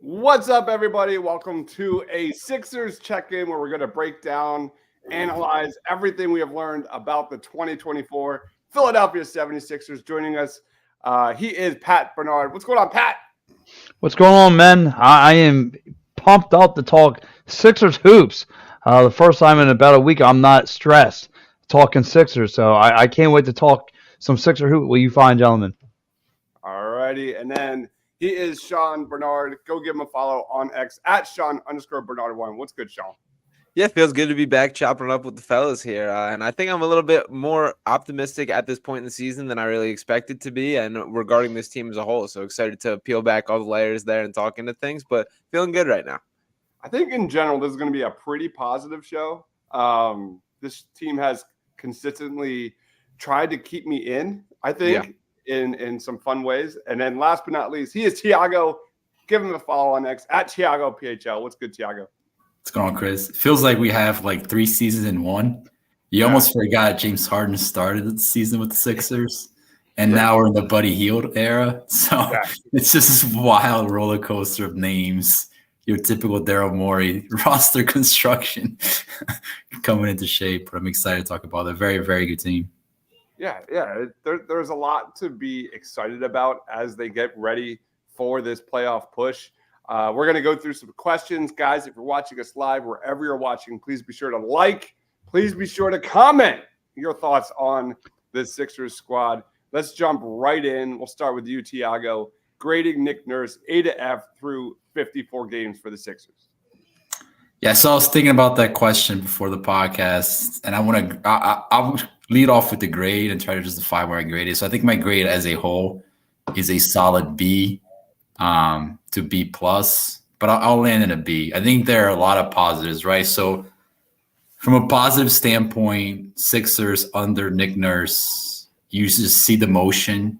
What's up, everybody? Welcome to a Sixers check-in where we're going to break down, analyze everything we have learned about the 2024 Philadelphia 76ers. Joining us, he is Pat Bernard. What's going on, Pat? What's going on, man? I am pumped up to talk Sixers hoops. The first time in about a week, I'm not stressed talking Sixers, so I can't wait to talk some Sixer hoop with you fine gentlemen. All righty. And then he is Sean Bernard. Go give him a follow on X at Sean_Bernard1. What's good, Sean? Yeah, feels good to be back chopping up with the fellas here. And I think I'm a little bit more optimistic at this point in the season than I really expected to be, and regarding this team as a whole. So excited to peel back all the layers there and talk into things, but feeling good right now. I think in general, this is going to be a pretty positive show. This team has consistently tried to keep me in, I think, in some fun ways. And then last but not least, he is Tiago. Give him a follow on X at Tiago PHL. What's good, Tiago? What's going on, Chris? It feels like we have like 3 seasons in one. You almost forgot James Harden started the season with the Sixers, and now we're in the Buddy Hield era. So it's just this wild roller coaster of names. Your typical Daryl Morey roster construction coming into shape. But I'm excited to talk about a very, very good team. Yeah. There's a lot to be excited about as they get ready for this playoff push. We're going to go through some questions. Guys, if you're watching us live, wherever you're watching, please be sure to like. Please be sure to comment your thoughts on this Sixers squad. Let's jump right in. We'll start with you, Tiago. Grading Nick Nurse A to F through 54 games for the Sixers. Yeah, so I was thinking about that question before the podcast, and I'll lead off with the grade and try to justify where I grade it. So I think my grade as a whole is a solid B to B plus, but I'll land in a B. I think there are a lot of positives, right? So from a positive standpoint, Sixers under Nick Nurse, you just see the motion.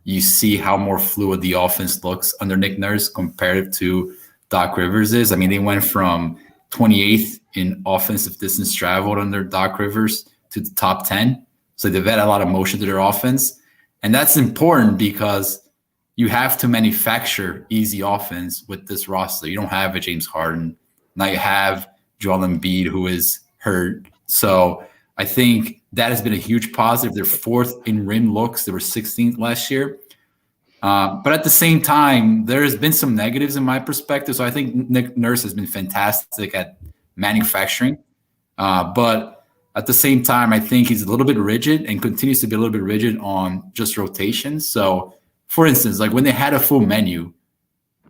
You see how more fluid the offense looks under Nick Nurse compared to Doc Rivers is. I mean, they went from 28th in offensive distance traveled under Doc Rivers to the top 10. So they've had a lot of motion to their offense. And that's important because you have to manufacture easy offense with this roster. You don't have a James Harden. Now you have Joel Embiid, who is hurt. So I think that has been a huge positive. They're 4th in rim looks. They were 16th last year. But at the same time, there has been some negatives in my perspective. So I think Nick Nurse has been fantastic at manufacturing. But at the same time, I think he's a little bit rigid and continues to be a little bit rigid on just rotations. So, for instance, like when they had a full menu,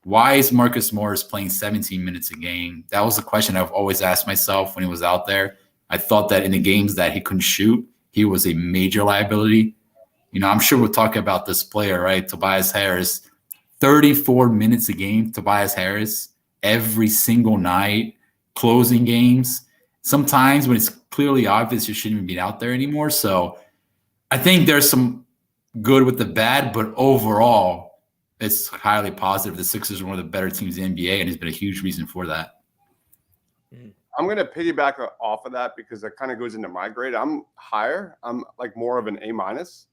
why is Marcus Morris playing 17 minutes a game? That was a question I've always asked myself when he was out there. I thought that in the games that he couldn't shoot, he was a major liability. You know, I'm sure we'll talk about this player, right? Tobias Harris, 34 minutes a game, Tobias Harris, every single night, closing games. Sometimes when it's clearly obvious you shouldn't even be out there anymore. So I think there's some good with the bad, but overall, it's highly positive. The Sixers are one of the better teams in the NBA, and it's been a huge reason for that. I'm going to piggyback off of that because that kind of goes into my grade. I'm higher. I'm like more of an A minus.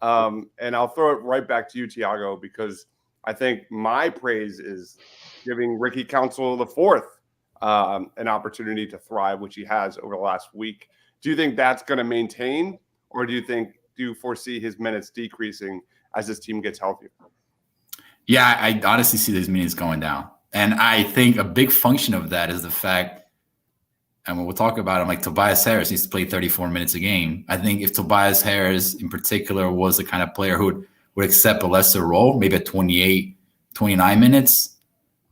And I'll throw it right back to you, Tiago, because I think my praise is giving Ricky Council the fourth an opportunity to thrive, which he has over the last week. Do you think that's going to maintain, or do you foresee his minutes decreasing as this team gets healthier? Yeah, I honestly see his minutes going down. And I think a big function of that is the fact, and we'll talk about him, like Tobias Harris needs to play 34 minutes a game. I think if Tobias Harris in particular was the kind of player who would accept a lesser role, maybe at 28, 29 minutes,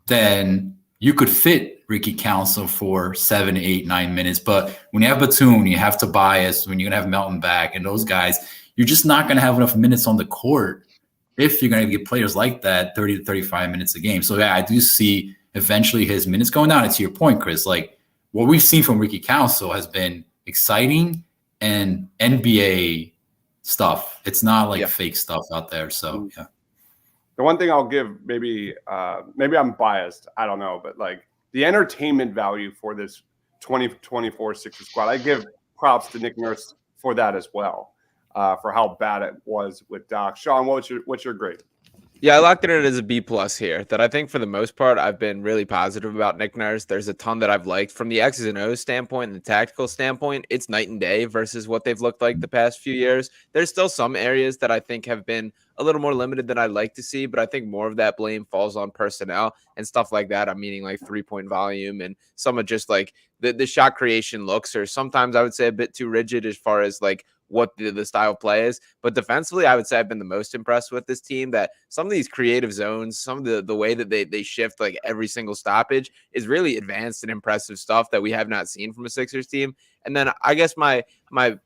then you could fit Ricky Council for 7, 8, 9 minutes. But when you have Batum, you have Tobias, when you're going to have Melton back and those guys, you're just not going to have enough minutes on the court if you're going to get players like that 30 to 35 minutes a game. So, yeah, I do see eventually his minutes going down. And to your point, Chris, like, what we've seen from Ricky Council has been exciting and NBA stuff. It's not like fake stuff out there. So, yeah. The one thing I'll give, maybe I'm biased, I don't know, but like the entertainment value for this 2024 Sixers squad, I give props to Nick Nurse for that as well, for how bad it was with Doc. Sean, what's your grade? Yeah, I locked it in as a B plus here. That I think for the most part, I've been really positive about Nick Nurse. There's a ton that I've liked from the X's and O's standpoint and the tactical standpoint. It's night and day versus what they've looked like the past few years. There's still some areas that I think have been a little more limited than I'd like to see, but I think more of that blame falls on personnel and stuff like that. I'm meaning like 3-point volume and some of just like the shot creation looks, or sometimes I would say a bit too rigid as far as like what the style of play is. But defensively, I would say I've been the most impressed with this team. That some of these creative zones, some of the way that they shift like every single stoppage is really advanced and impressive stuff that we have not seen from a Sixers team. And then I guess my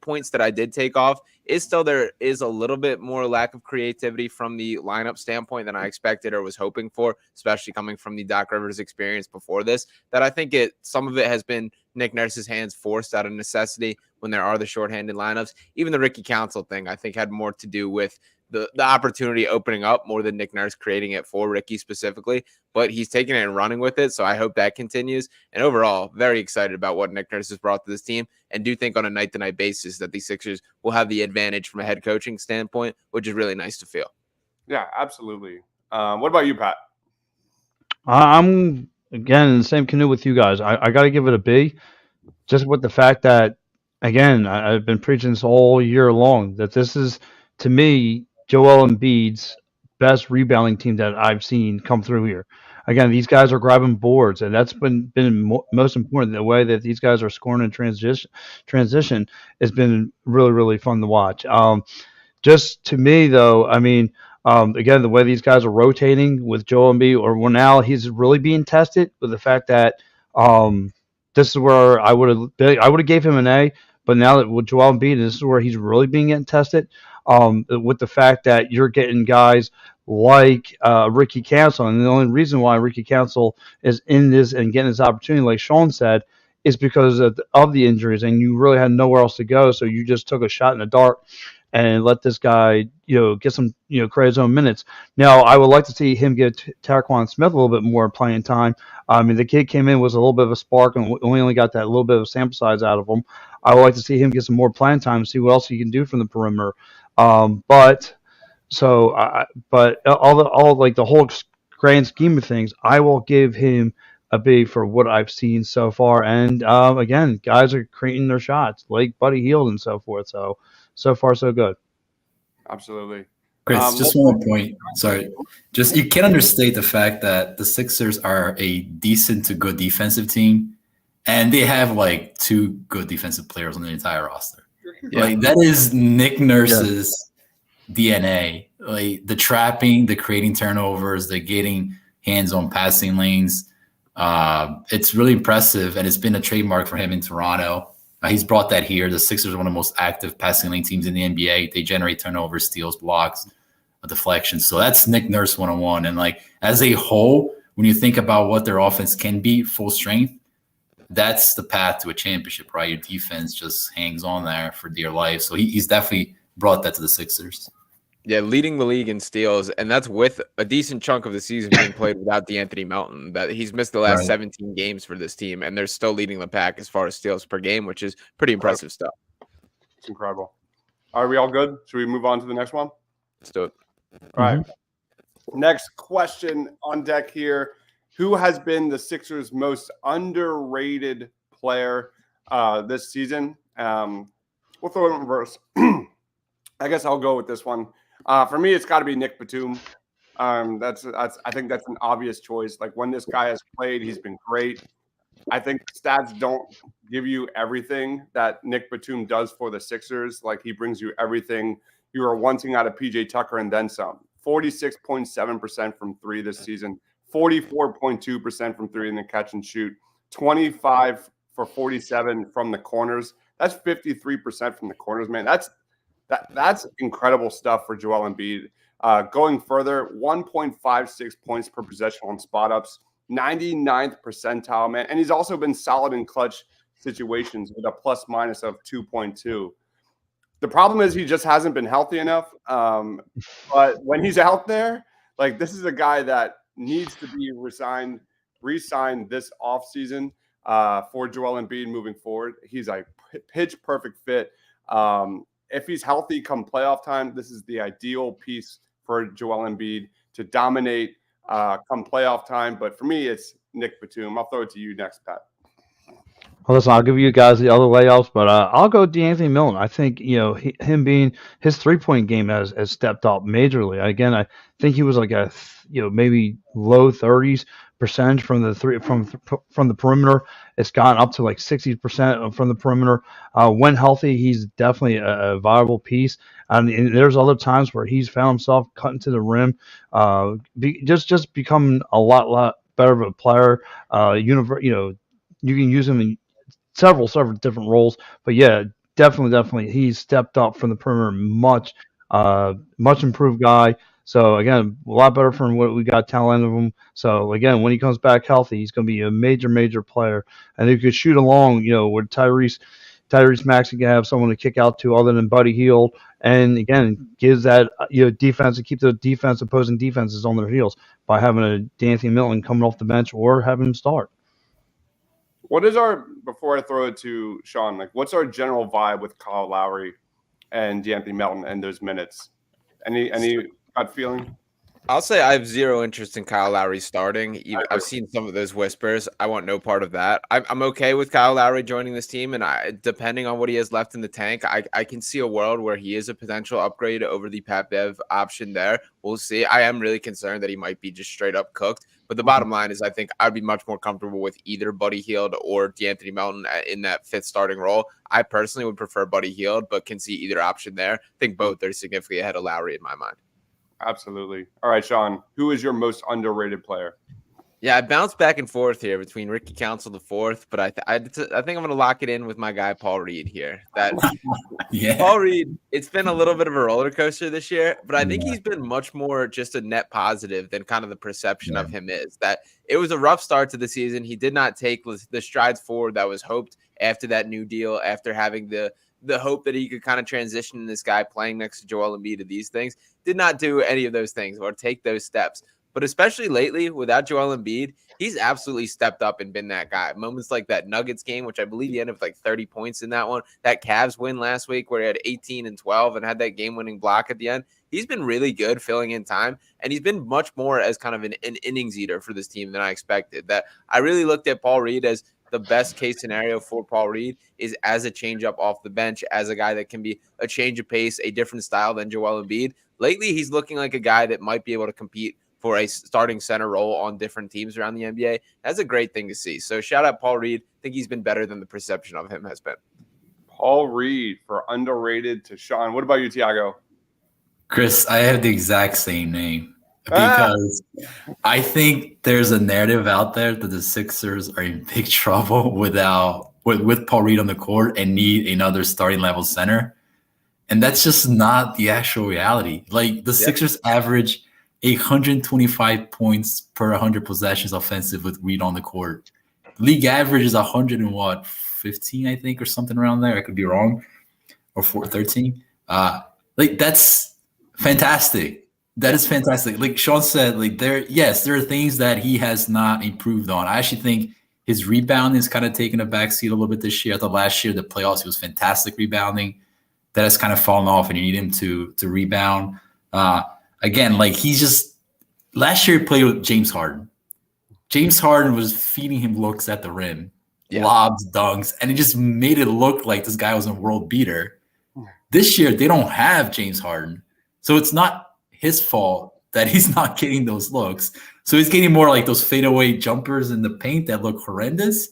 points that I did take off is still there is a little bit more lack of creativity from the lineup standpoint than I expected or was hoping for, especially coming from the Doc Rivers experience before this. That I think some of it has been Nick Nurse's hands forced out of necessity when there are the shorthanded lineups. Even the Ricky Council thing, I think, had more to do with the opportunity opening up more than Nick Nurse creating it for Ricky specifically. But he's taking it and running with it, so I hope that continues. And overall, very excited about what Nick Nurse has brought to this team, and do think on a night-to-night basis that the Sixers will have the advantage from a head coaching standpoint, which is really nice to feel. Yeah, absolutely. What about you, Pat? I'm again in the same canoe with you guys. I got to give it a B, just with the fact that again I've been preaching this all year long that this is to me Joel Embiid's best rebounding team that I've seen come through here. Again, these guys are grabbing boards, and that's been most important. The way that these guys are scoring in transition has been really fun to watch. Just to me, though, I mean, again, the way these guys are rotating with Joel Embiid, or well, now he's really being tested with the fact that this is where I would have gave him an A, but now that with Joel Embiid, this is where he's really being getting tested. With the fact that you're getting guys like Ricky Council, and the only reason why Ricky Council is in this and getting this opportunity, like Sean said, is because of the injuries, and you really had nowhere else to go, so you just took a shot in the dark and let this guy, get some, create his own minutes. Now, I would like to see him get Taquan Smith a little bit more playing time. I mean, the kid came in was a little bit of a spark, and we only got that little bit of a sample size out of him. I would like to see him get some more playing time, see what else he can do from the perimeter. But all like the whole grand scheme of things, I will give him a B for what I've seen so far. And again, guys are creating their shots, like Buddy Hield and so forth. So far, so good. Absolutely. Chris, just one more point. Sorry. Just you can't understate the fact that the Sixers are a decent to good defensive team, and they have like 2 good defensive players on the entire roster. Yeah. Like that is Nick Nurse's DNA. Like the trapping, the creating turnovers, the getting hands on passing lanes. It's really impressive, and it's been a trademark for him in Toronto. He's brought that here. The Sixers are one of the most active passing lane teams in the NBA. They generate turnovers, steals, blocks, deflections. So that's Nick Nurse 101. And like as a whole, when you think about what their offense can be, full strength, that's the path to a championship, right? Your defense just hangs on there for dear life. So he's definitely brought that to the Sixers. Yeah, leading the league in steals, and that's with a decent chunk of the season being played without DeAnthony Melton. That he's missed the last 17 games for this team, and they're still leading the pack as far as steals per game, which is pretty impressive stuff. It's incredible. Are we all good? Should we move on to the next one? Let's do it. All right. Next question on deck here. Who has been the Sixers' most underrated player this season? We'll throw it in reverse. I guess I'll go with this one. For me, it's got to be Nick Batum. I think that's an obvious choice. Like when this guy has played, he's been great. I think stats don't give you everything that Nick Batum does for the Sixers. Like he brings you everything you are wanting out of PJ Tucker and then some. 46.7% from 3 this season, 44.2% from 3 in the catch and shoot, 25 for 47 from the corners. That's 53% from the corners, man. That's incredible stuff for Joel Embiid. Going further, 1.56 points per possession on spot ups, 99th percentile, man. And he's also been solid in clutch situations with a plus minus of 2.2. The problem is he just hasn't been healthy enough. But when he's out there, like this is a guy that needs to be re-signed this offseason for Joel Embiid moving forward. He's a pitch perfect fit. If he's healthy come playoff time, this is the ideal piece for Joel Embiid to dominate come playoff time. But for me, it's Nick Batum. I'll throw it to you next, Pat. Well, listen, I'll give you guys the other layouts, but I'll go D'Anthony Milton. I think him being his 3-point game has stepped up majorly. Again, I think he was like maybe low 30s percentage from the from the perimeter. It's gotten up to like 60% from the perimeter. When healthy, he's definitely a viable piece. And there's other times where he's found himself cutting to the rim, just becoming a lot better of a player. You can use him in several different roles. But yeah, definitely, he's stepped up from the perimeter, much improved guy. So again, a lot better from what we got talent of him. So again, when he comes back healthy, he's going to be a major player, and he could shoot along. With Tyrese Maxey can have someone to kick out to other than Buddy Hield, and again gives that defense to keep the opposing defenses on their heels by having a D'Anthony Milton coming off the bench or having him start. What is before I throw it to Sean, like what's our general vibe with Kyle Lowry and D'Anthony Melton and those minutes? Any gut feeling? I'll say I have zero interest in Kyle Lowry starting. I've seen some of those whispers. I want no part of that. I'm okay with Kyle Lowry joining this team, and depending on what he has left in the tank, I can see a world where he is a potential upgrade over the Pat Bev option there. We'll see. I am really concerned that he might be just straight up cooked. But the bottom line is I think I'd be much more comfortable with either Buddy Hield or D'Anthony Melton in that fifth starting role. I personally would prefer Buddy Hield, but can see either option there. I think both are significantly ahead of Lowry in my mind. Absolutely. All right, Sean, who is your most underrated player? Yeah, I bounced back and forth here between Ricky Council IV, but I think I'm going to lock it in with my guy Paul Reed here. Paul Reed, it's been a little bit of a roller coaster this year, but I think he's been much more just a net positive than kind of the perception of him is. That it was a rough start to the season. He did not take the strides forward that was hoped after that new deal, after having the hope that he could kind of transition this guy playing next to Joel Embiid to these things. Did not do any of those things or take those steps. But especially lately, without Joel Embiid, he's absolutely stepped up and been that guy. Moments like that Nuggets game, which I believe he ended with like 30 points in that one. That Cavs win last week where he had 18 and 12 and had that game-winning block at the end. He's been really good filling in time, and he's been much more as kind of an innings eater for this team than I expected. That I really looked at Paul Reed as the best case scenario for Paul Reed is as a changeup off the bench, as a guy that can be a change of pace, a different style than Joel Embiid. Lately, he's looking like a guy that might be able to compete for a starting center role on different teams around the NBA. That's a great thing to see. So shout out Paul Reed. I think he's been better than the perception of him has been. Paul Reed for underrated to Sean. What about you, Tiago? Chris, I have the exact same name because I think there's a narrative out there that the Sixers are in big trouble with Paul Reed on the court and need another starting level center. And that's just not the actual reality. Like the Sixers average 125 points per 100 possessions offensive with Reed on the court. League average is 15, I think, or something around there. I could be wrong. Or 13. That's fantastic. That is fantastic. Like Sean said, there are things that he has not improved on. I actually think his rebounding is kind of taking a backseat a little bit this year. I thought last year, the playoffs, he was fantastic rebounding. That has kind of fallen off, and you need him to rebound. Again, last year he played with James Harden. James Harden was feeding him looks at the rim, lobs, dunks, and it just made it look like this guy was a world beater. This year, they don't have James Harden. So it's not his fault that he's not getting those looks. So he's getting more like those fadeaway jumpers in the paint that look horrendous.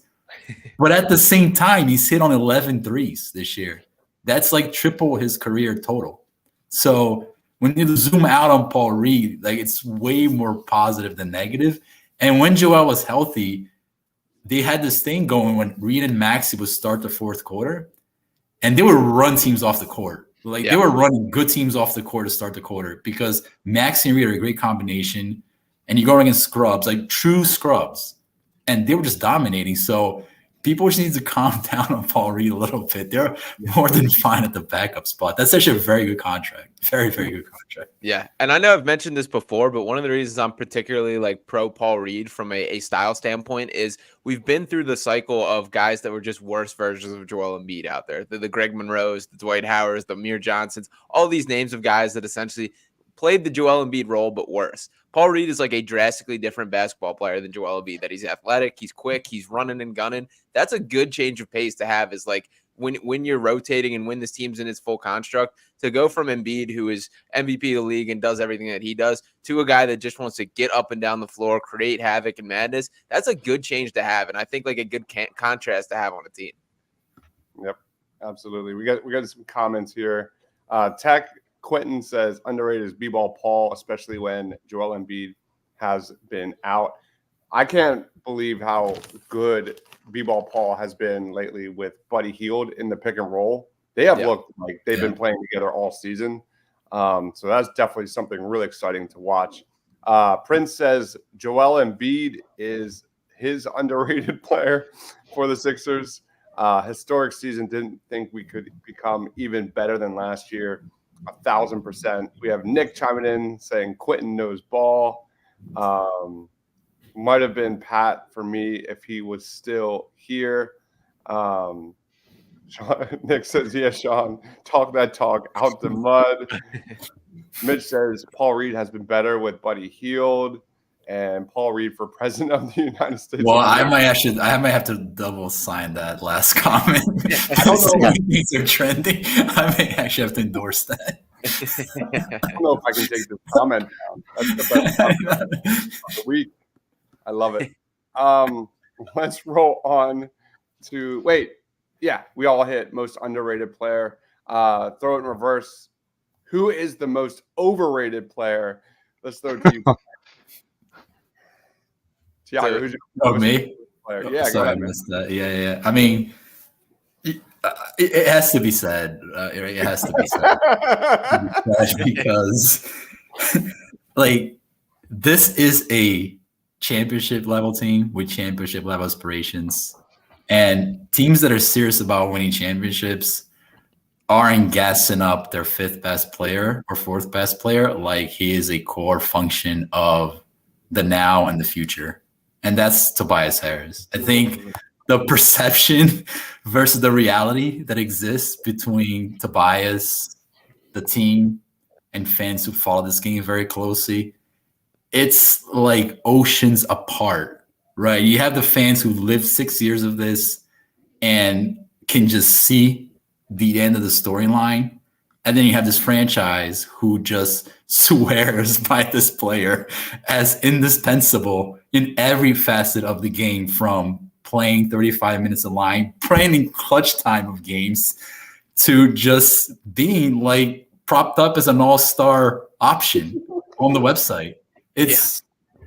But at the same time, he's hit on 11 threes this year. That's like triple his career total. So when you zoom out on Paul Reed, it's way more positive than negative. And when Joel was healthy, they had this thing going when Reed and Maxey would start the fourth quarter, and they would run teams off the court. They were running good teams off the court to start the quarter because Maxey and Reed are a great combination, and you go against scrubs, like true scrubs, and they were just dominating. So people just need to calm down on Paul Reed a little bit. They're more than fine at the backup spot. That's actually a very good contract. Very, very good contract. Yeah. And I know I've mentioned this before, but one of the reasons I'm particularly pro Paul Reed from a style standpoint is we've been through the cycle of guys that were just worse versions of Joel Embiid out there. The Greg Monroes, the Dwight Howards, the Amir Johnsons, all these names of guys that essentially played the Joel Embiid role, but worse. Paul Reed is like a drastically different basketball player than Joel Embiid, that he's athletic, he's quick, he's running and gunning. That's a good change of pace to have, is like when you're rotating and when this team's in its full construct, to go from Embiid, who is MVP of the league and does everything that he does, to a guy that just wants to get up and down the floor, create havoc and madness. That's a good change to have, and I think like a good contrast to have on a team. Yep, absolutely. We got some comments here. Tech Quentin says underrated is B-ball Paul, especially when Joel Embiid has been out. I can't believe how good B-ball Paul has been lately with Buddy Hield in the pick and roll. They have looked like they've been playing together all season. So that's definitely something really exciting to watch. Prince says Joel Embiid is his underrated player for the Sixers. Historic season, didn't think we could become even better than last year. 1,000%. We have Nick chiming in saying Quentin knows ball. Might have been Pat for me if he was still here. Nick says, yeah, Sean, talk that talk out the mud. Mitch says Paul Reed has been better with Buddy Hield, and Paul Reed for president of the United States. Well, I might have to double sign that last comment. I don't know if things are trending. I may actually have to endorse that. I don't know if I can take this comment down. That's the best comment of the week. I love it. Let's roll on to we all hit most underrated player. Throw it in reverse. Who is the most overrated player? Let's throw it to you. Tiago, who's your most me? Player? Oh, yeah, sorry, go ahead, I man. missed that. Yeah. I mean, it has to be said. It has to be said because, like, this is a championship level team with championship level aspirations, and teams that are serious about winning championships aren't gassing up their fifth best player or fourth best player like he is a core function of the now and the future. And that's Tobias Harris. I think the perception versus the reality that exists between Tobias, the team, and fans who follow this game very closely, it's like oceans apart, right? You have the fans who lived 6 years of this and can just see the end of the storyline. And then you have this franchise who just swears by this player as indispensable in every facet of the game, from playing 35 minutes a line, playing in clutch time of games, to just being like propped up as an all-star option on the website. It's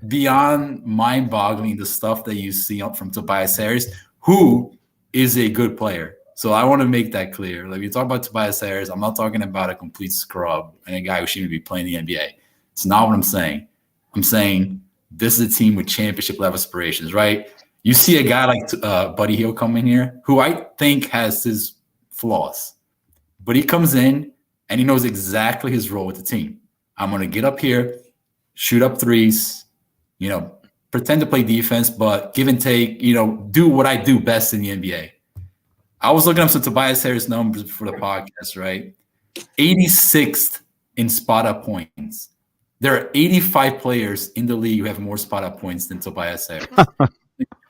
beyond mind-boggling, the stuff that you see from Tobias Harris, who is a good player. So I want to make that clear. Like, you talk about Tobias Harris, I'm not talking about a complete scrub and a guy who shouldn't be playing the NBA. It's not what I'm saying. I'm saying this is a team with championship level aspirations, right? You see a guy like Buddy Hield come in here, who I think has his flaws, but he comes in and he knows exactly his role with the team. I'm going to get up here, shoot up threes, pretend to play defense, but give and take, do what I do best in the NBA. I was looking up some Tobias Harris numbers before the podcast, right? 86th in spot-up points. There are 85 players in the league who have more spot-up points than Tobias Harris.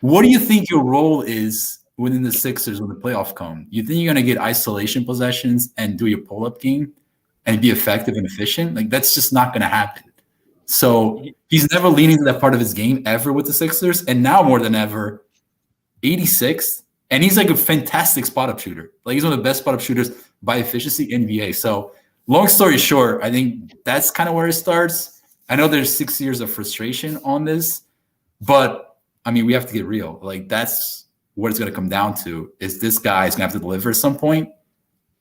What do you think your role is within the Sixers when the playoff come? You think you're going to get isolation possessions and do your pull-up game and be effective and efficient? Like, that's just not going to happen. So he's never leaning to that part of his game ever with the Sixers, and now more than ever, 86th. And he's like a fantastic spot-up shooter. Like, he's one of the best spot-up shooters by efficiency in NBA. So long story short, I think that's kind of where it starts. I know there's 6 years of frustration on this, but, I mean, we have to get real. Like, that's what it's going to come down to, is this guy is going to have to deliver at some point,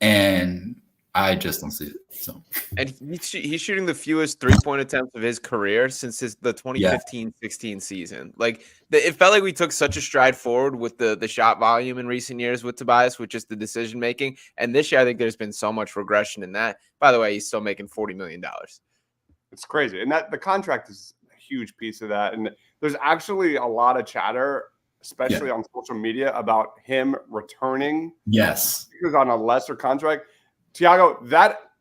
and I just don't see it. So, and he's shooting the fewest three-point attempts of his career since the 2015-16 season. Like, it felt like we took such a stride forward with the shot volume in recent years with Tobias, with just the decision making. And this year, I think there's been so much regression in that. By the way, he's still making $40 million. It's crazy, and that the contract is a huge piece of that. And there's actually a lot of chatter, especially on social media, about him returning. Yes, because on a lesser contract. Tiago, that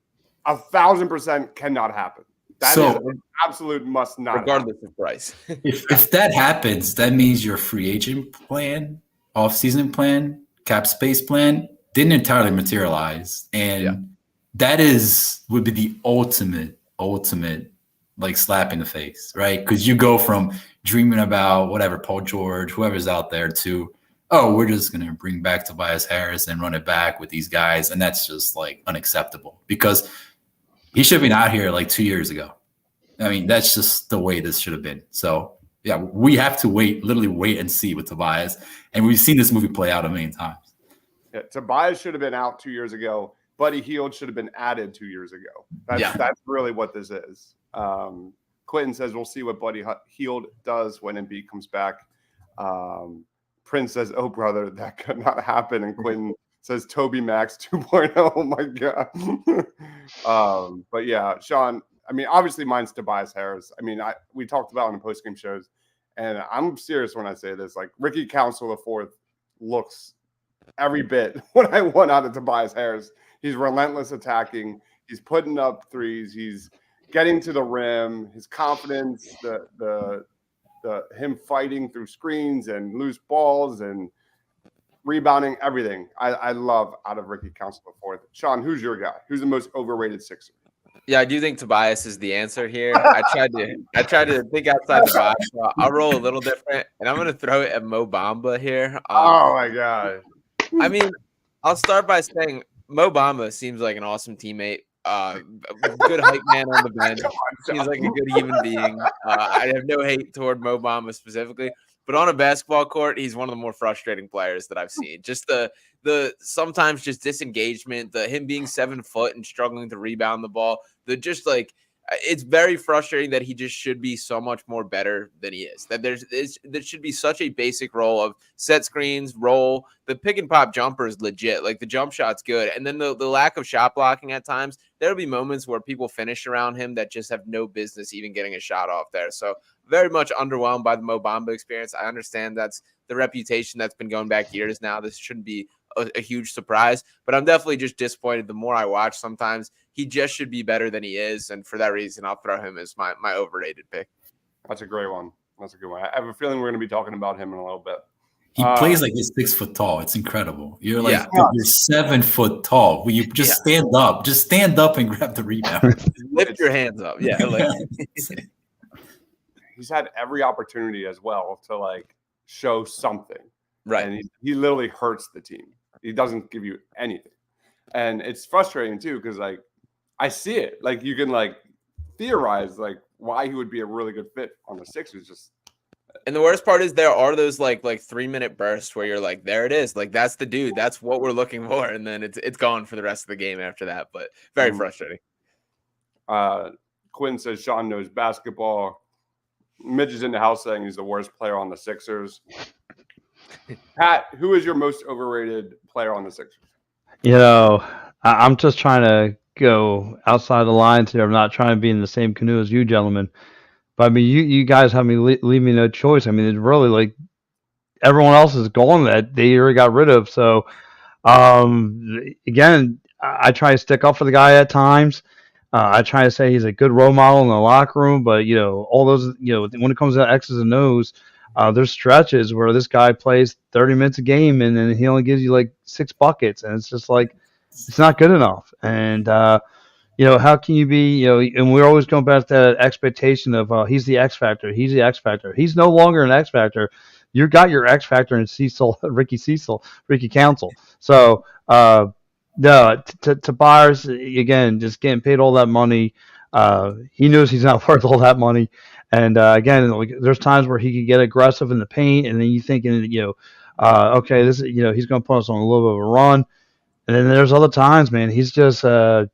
1,000% cannot happen. That is an absolute must not regardless of price. if that happens, that means your free agent plan, off-season plan, cap space plan didn't entirely materialize, and that would be the ultimate like slap in the face, right? Because you go from dreaming about whatever Paul George, whoever's out there, to we're just gonna bring back Tobias Harris and run it back with these guys, and that's just like unacceptable because he should have been out here like 2 years ago. I mean, that's just the way this should have been. So, yeah, we have to literally wait and see with Tobias. And we've seen this movie play out a million times. Yeah, Tobias should have been out 2 years ago. Buddy Hield should have been added 2 years ago. That's really what this is. Quentin says we'll see what Buddy Hield does when Embiid comes back. Prince says, oh, brother, that could not happen. And Quentin says Toby Max 2.0. Oh, my God. But, yeah, Sean, I mean, obviously mine's Tobias Harris. I mean, we talked about in the post-game shows, and I'm serious when I say this. Like, Ricky Council IV looks every bit what I want out of Tobias Harris. He's relentless attacking. He's putting up threes. He's getting to the rim. His confidence, the him fighting through screens and loose balls and rebounding, everything. I love out of Ricky Council IV. Sean, who's your guy? Who's the most overrated Sixer? Yeah, I do think Tobias is the answer here. I tried to think outside the box. So I'll roll a little different, and I'm going to throw it at Mo Bamba here. Oh my God! I mean, I'll start by saying Mo Bamba seems like an awesome teammate. Good hype man on the bench. Seems like a good human being. I have no hate toward Mo Bamba specifically, but on a basketball court, he's one of the more frustrating players that I've seen. Just the sometimes just disengagement, him being 7 foot and struggling to rebound the ball. It's very frustrating that he just should be so much more better than he is. That there should be such a basic role of set screens, roll. The pick and pop jumper is legit. Like the jump shot's good. And then the lack of shot blocking at times, there'll be moments where people finish around him that just have no business even getting a shot off there. So very much underwhelmed by the Mo Bamba experience. I understand that's the reputation that's been going back years now. This shouldn't be a huge surprise, but I'm definitely just disappointed. The more I watch, sometimes he just should be better than he is, and for that reason, I'll throw him as my overrated pick. That's a great one. That's a good one. I have a feeling we're going to be talking about him in a little bit. He plays like he's 6 foot tall. It's incredible. You're like you're 7 foot tall. Will you just stand up? Just stand up and grab the rebound. Lift your hands up. Yeah. He's had every opportunity as well to like show something. Right. And he literally hurts the team. He doesn't give you anything. And it's frustrating too, because like I see it. Like you can like theorize like why he would be a really good fit on the Sixers. Just and the worst part is there are those like 3-minute bursts where you're like, there it is. Like that's the dude. That's what we're looking for. And then it's gone for the rest of the game after that. But very frustrating. Quinn says Sean knows basketball. Mitch is in the house saying he's the worst player on the Sixers. Pat, who is your most overrated player on the Sixers? You know, I'm just trying to go outside the lines here. I'm not trying to be in the same canoe as you gentlemen. But I mean, you guys have me leave me no choice. I mean, it's really like everyone else is gone that they already got rid of. So, again, I try to stick up for the guy at times. I try to say he's a good role model in the locker room. But, you know, all those, you know, when it comes to X's and O's, there's stretches where this guy plays 30 minutes a game and then he only gives you like 6 buckets. And it's just like, it's not good enough. And, you know, how can you be, you know, and we're always going back to that expectation of he's the X factor. He's the X factor. He's no longer an X factor. You got your X factor in Ricky Council. So, no, Tobias, again, just getting paid all that money. He knows he's not worth all that money. And again, like, there's times where he can get aggressive in the paint, and then you thinking, you know, okay, this, you know, he's going to put us on a little bit of a run. And then there's other times, man, he's just hanging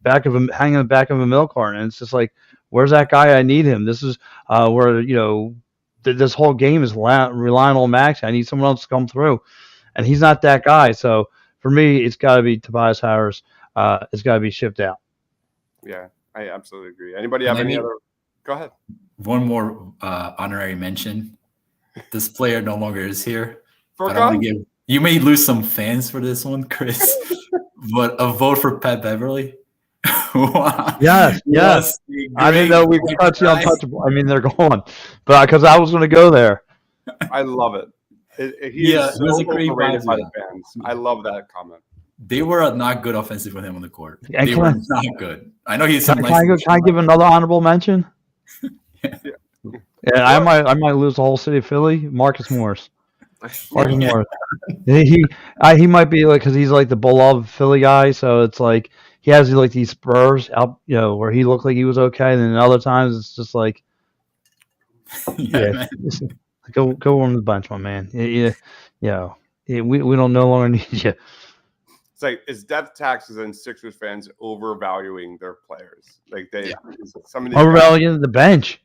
the back of a milk carton, and it's just like, where's that guy? I need him. This is where, you know, this whole game is relying on Max. I need someone else to come through, and he's not that guy. So for me, it's got to be Tobias Harris. It's got to be shipped out. Yeah, I absolutely agree. Anybody have any other? Go ahead. One more honorary mention. This player no longer is here. You may lose some fans for this one, Chris, but a vote for Pat Beverly. Wow. Yes, yes. I didn't know we could touch the untouchable. I mean, they're gone, but because I was going to go there. I love it. He Yeah, is he has so a great overrated vibe, by yeah. the fans. I love that comment. They were not good offensive with him on the court. And They can were I, not good. I know he's can, some I- can I nice. go, can I give another honorable mention? Yeah. Yeah, I might lose the whole city of Philly. Marcus Morris. Marcus Yeah. Morris. He might be like because he's like the beloved Philly guy, so it's like he has like these spurs out, where he looked like he was okay, and then other times it's just like, Yeah, man. go on the bench, my man. We don't no longer need you. It's like it's death taxes and Sixers fans overvaluing their players. Like some of these guys, Overvaluing the bench.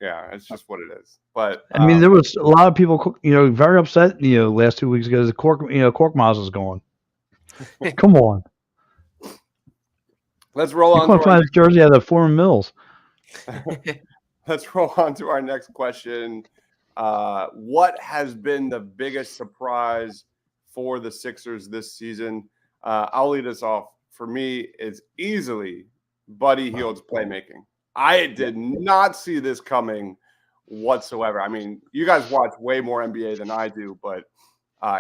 yeah, it's just what it is. But I mean, there was a lot of people, very upset, last 2 weeks ago. The Korkmaz is gone. Come on, let's roll you on. couldn't find his jersey out of Foreman Mills. Let's roll on to our next question. What has been the biggest surprise for the Sixers this season? I'll lead us off. For me, it's easily Buddy Hield's playmaking. I did not see this coming whatsoever. I mean, you guys watch way more NBA than I do, but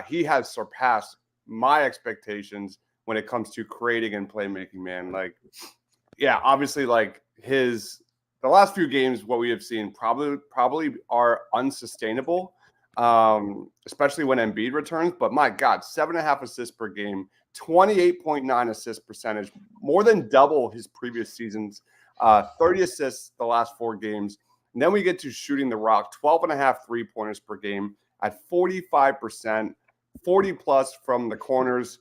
he has surpassed my expectations when it comes to creating and playmaking, man. Like, yeah, obviously, like the last few games, what we have seen probably are unsustainable, especially when Embiid returns. But my God, 7.5 assists per game, 28.9 assist percentage, more than double his previous seasons, 30 assists the last 4 games. And then we get to shooting the rock, 12.5 3-pointers per game at 45%, 40 plus from the corners.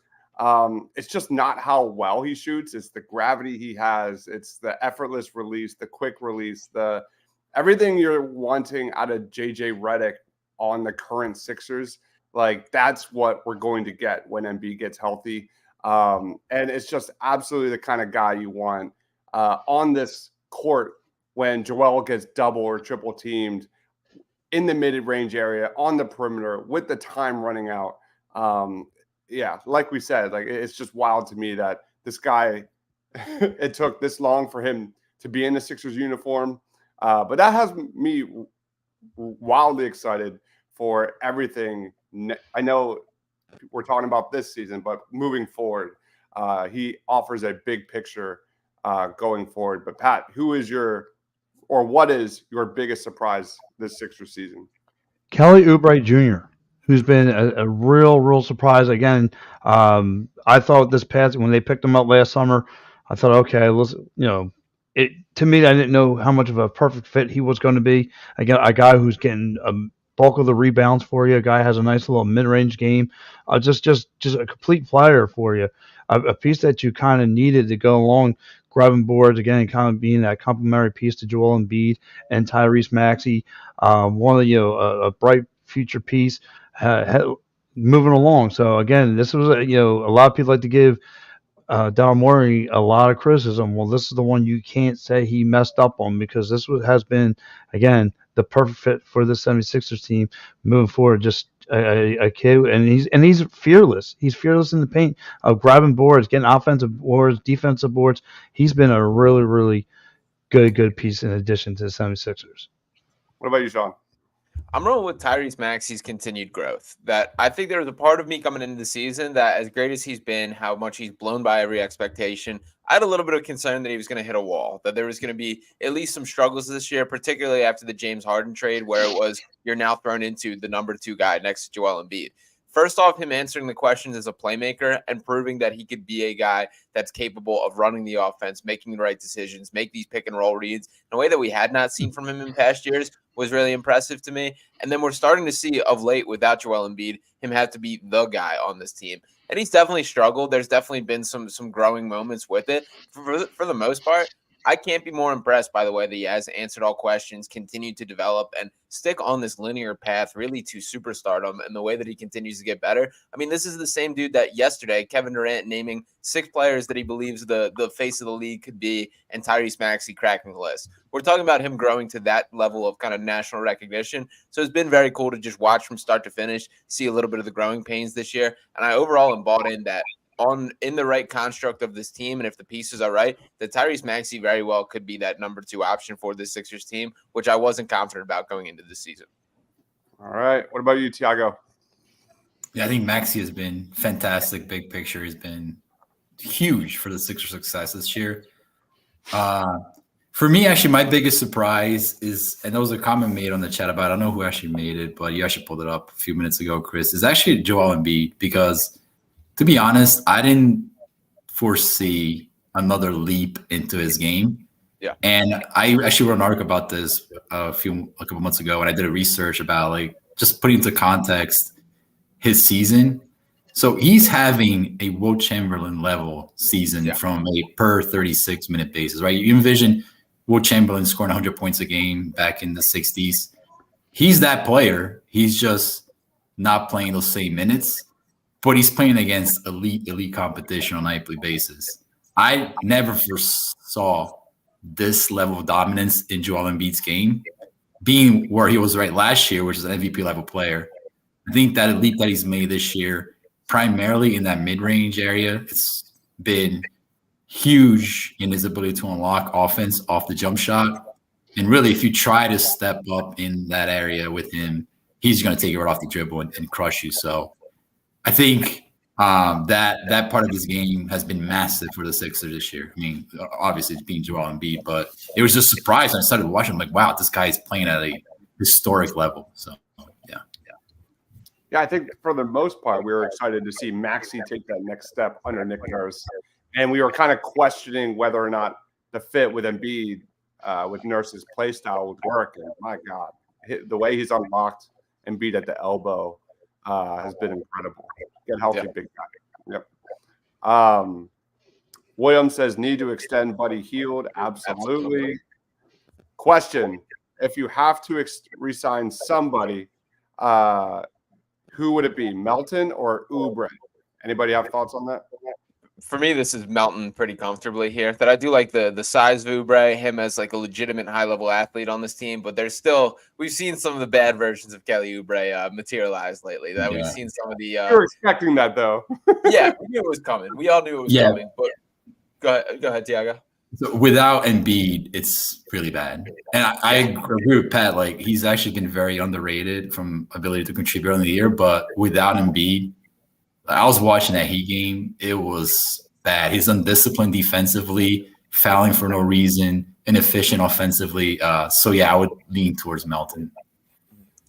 It's just not how well he shoots. It's the gravity he has. It's the effortless release, the quick release, the everything you're wanting out of JJ Redick on the current Sixers. Like that's what we're going to get when Embiid gets healthy. And it's just absolutely the kind of guy you want on this court when Joel gets double or triple teamed in the mid-range area on the perimeter with the time running out. Yeah, like we said, like it's just wild to me that this guy, it took this long for him to be in the Sixers uniform. But that has me wildly excited for everything. I know we're talking about this season, but moving forward, he offers a big picture going forward. But Pat, what is your biggest surprise this Sixers season? Kelly Oubre Jr., who's been a real surprise. Again, I thought this past when they picked him up last summer, I thought, okay, to me, I didn't know how much of a perfect fit he was going to be. Again, a guy who's getting a bulk of the rebounds for you. A guy has a nice little mid-range game. Just a complete player for you. A piece that you kind of needed to go along, grabbing boards again, kind of being that complementary piece to Joel Embiid and Tyrese Maxey. One of a bright future piece moving along. So again, this was a lot of people like to give Daryl Morey a lot of criticism. Well, this is the one you can't say he messed up on because has been again the perfect fit for the 76ers team moving forward. Just a kid, and he's fearless. He's fearless in the paint of grabbing boards, getting offensive boards, defensive boards. He's been a really good piece in addition to the 76ers. What about you, Sean? I'm rolling with Tyrese Maxey's continued growth. That I think there was a part of me coming into the season that as great as he's been, how much he's blown by every expectation, I had a little bit of concern that he was going to hit a wall, that there was going to be at least some struggles this year, particularly after the James Harden trade, where it was you're now thrown into the number 2 guy next to Joel Embiid. First off, him answering the questions as a playmaker and proving that he could be a guy that's capable of running the offense, making the right decisions, make these pick and roll reads in a way that we had not seen from him in past years was really impressive to me. And then we're starting to see of late without Joel Embiid, him have to be the guy on this team. And he's definitely struggled. There's definitely been some growing moments with it. For the most part, I can't be more impressed by the way that he has answered all questions, continued to develop, and stick on this linear path really to superstardom and the way that he continues to get better. I mean, this is the same dude that yesterday, Kevin Durant naming 6 players that he believes the face of the league could be, and Tyrese Maxey cracking the list. We're talking about him growing to that level of kind of national recognition. So it's been very cool to just watch from start to finish, see a little bit of the growing pains this year. And I overall am bought in that in the right construct of this team, and if the pieces are right, that Tyrese Maxey very well could be that number 2 option for this Sixers team, which I wasn't confident about going into this season. All right. What about you, Tiago? Yeah, I think Maxey has been fantastic. Big picture has been huge for the Sixers' success this year. For me, actually, my biggest surprise is, and there was a comment made on the chat about, I don't know who actually made it, but you actually pulled it up a few minutes ago, Chris, is actually Joel Embiid, because to be honest, I didn't foresee another leap into his game. Yeah. And I actually wrote an article about this a couple months ago, and I did a research about like just putting into context his season. So he's having a Will Chamberlain level season from a per 36 minute basis, right? You envision Will Chamberlain scoring 100 points a game back in the 60s. He's that player. He's just not playing those same minutes, but he's playing against elite competition on a nightly basis. I never foresaw this level of dominance in Joel Embiid's game, being where he was right last year, which is an MVP level player. I think that leap that he's made this year, primarily in that mid-range area, it's been huge in his ability to unlock offense off the jump shot. And really, if you try to step up in that area with him, he's going to take you right off the dribble and crush you. So I think that part of his game has been massive for the Sixers this year. I mean, obviously it's being Joel Embiid, but it was just a surprise when I started watching. I'm like, wow, this guy is playing at a historic level. So yeah, I think for the most part, we were excited to see Maxey take that next step under Nick Nurse. And we were kind of questioning whether or not the fit with Embiid, with Nurse's play style would work. And my God, the way he's unlocked Embiid at the elbow has been incredible. Get healthy, big guy. Yep. William says, need to extend Buddy Hield. Absolutely. Question, if you have to resign somebody, who would it be, Melton or Oubre? Anybody have thoughts on that? For me, this is Melton pretty comfortably here. That I do like the size of Oubre, him as like a legitimate high-level athlete on this team, but there's still, we've seen some of the bad versions of Kelly Oubre materialize lately. That we've seen some of the. You were expecting that, though. Yeah, we knew it was coming. We all knew it was coming. But go ahead, Tiago. So without Embiid, it's really bad. And I agree with Pat. Like, he's actually been very underrated from ability to contribute early in the year. But without Embiid, I was watching that Heat game. It was bad. He's undisciplined defensively, fouling for no reason, inefficient offensively. So, yeah, I would lean towards Melton.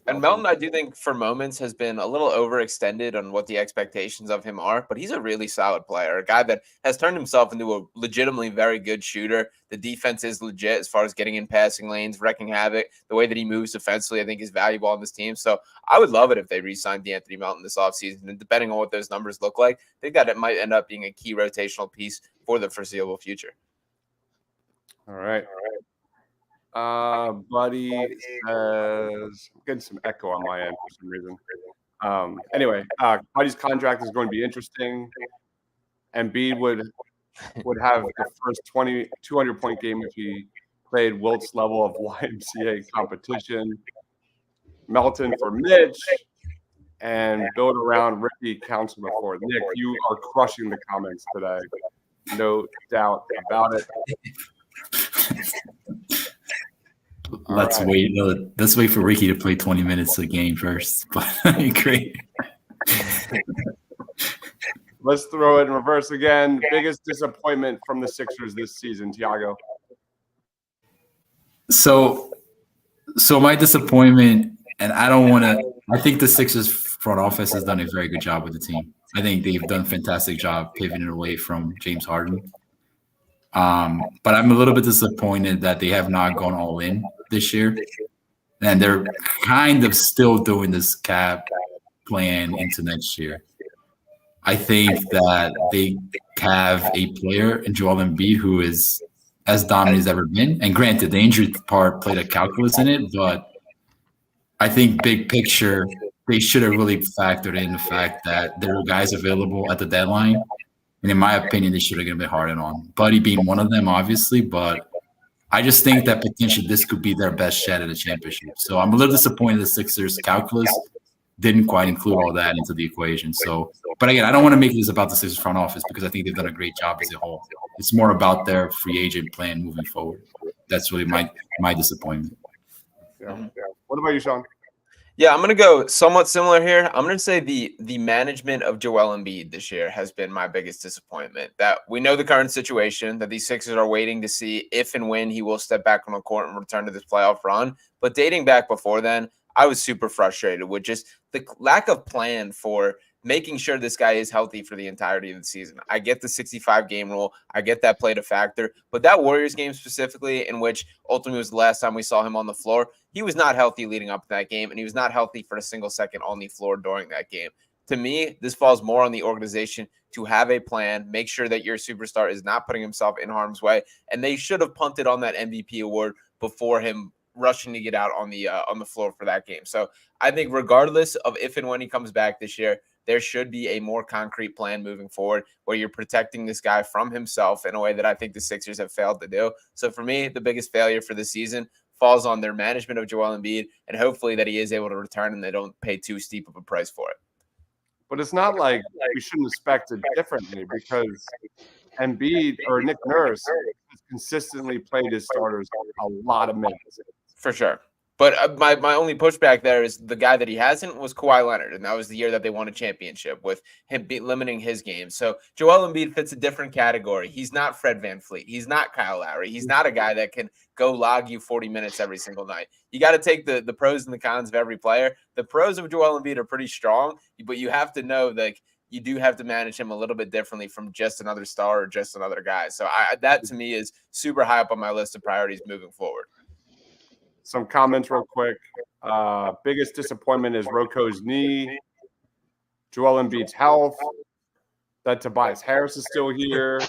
And Melton, I do think for moments has been a little overextended on what the expectations of him are, but he's a really solid player, a guy that has turned himself into a legitimately very good shooter. The defense is legit as far as getting in passing lanes, wrecking havoc. The way that he moves defensively, I think, is valuable on this team. So I would love it if they re-signed D'Anthony Melton this offseason. And depending on what those numbers look like, I think that it might end up being a key rotational piece for the foreseeable future. All right. Buddy says, I'm getting some echo on my end for some reason. Anyway, Buddy's contract is going to be interesting. Embiid would have the first 200-point game if he played Wilt's level of YMCA competition. Melton for Mitch, and build around Ricky counts before. Nick, you are crushing the comments today. No doubt about it. Let's wait. Let's wait for Ricky to play 20 minutes a game first. But great. Let's throw it in reverse again. Biggest disappointment from the Sixers this season, Tiago. So my disappointment, and I don't want to. I think the Sixers front office has done a very good job with the team. I think they've done a fantastic job pivoting away from James Harden. But I'm a little bit disappointed that they have not gone all in this year. And they're kind of still doing this cap plan into next year. I think that they have a player in Joel Embiid who is as dominant as ever been. And granted, the injury part played a calculus in it, but I think big picture, they should have really factored in the fact that there were guys available at the deadline. And in my opinion, they should have been harder on. Buddy being one of them, obviously, but I just think that potentially this could be their best shot at a championship. So I'm a little disappointed the Sixers calculus didn't quite include all that into the equation. So But again, I don't want to make this about the Sixers front office because I think they've done a great job as a whole. It's more about their free agent plan moving forward. That's really my disappointment. Yeah. What about you, Sean? Yeah, I'm gonna go somewhat similar here. I'm gonna say the management of Joel Embiid this year has been my biggest disappointment. That we know the current situation, that these Sixers are waiting to see if and when he will step back on the court and return to this playoff run. But dating back before then, I was super frustrated with just the lack of plan for making sure this guy is healthy for the entirety of the season. I get the 65 game rule. I get that played a factor, but that Warriors game specifically, in which ultimately was the last time we saw him on the floor, he was not healthy leading up to that game, and he was not healthy for a single second on the floor during that game. To me, this falls more on the organization to have a plan, make sure that your superstar is not putting himself in harm's way, and they should have punted on that MVP award before him rushing to get out on the floor for that game. So I think regardless of if and when he comes back this year, there should be a more concrete plan moving forward where you're protecting this guy from himself in a way that I think the Sixers have failed to do. So for me, the biggest failure for the season falls on their management of Joel Embiid, and hopefully that he is able to return and they don't pay too steep of a price for it. But it's not like we shouldn't expect it differently because Embiid or Nick Nurse has consistently played his starters a lot of minutes. For sure. But my only pushback there is the guy that he hasn't was Kawhi Leonard, and that was the year that they won a championship with him limiting his game. So Joel Embiid fits a different category. He's not Fred VanVleet. He's not Kyle Lowry. He's not a guy that can go log you 40 minutes every single night. You got to take the pros and the cons of every player. The pros of Joel Embiid are pretty strong, but you have to know that you do have to manage him a little bit differently from just another star or just another guy. So that to me is super high up on my list of priorities moving forward. Some comments real quick. Biggest disappointment is Roko's knee, Joel Embiid's health, that Tobias Harris is still here.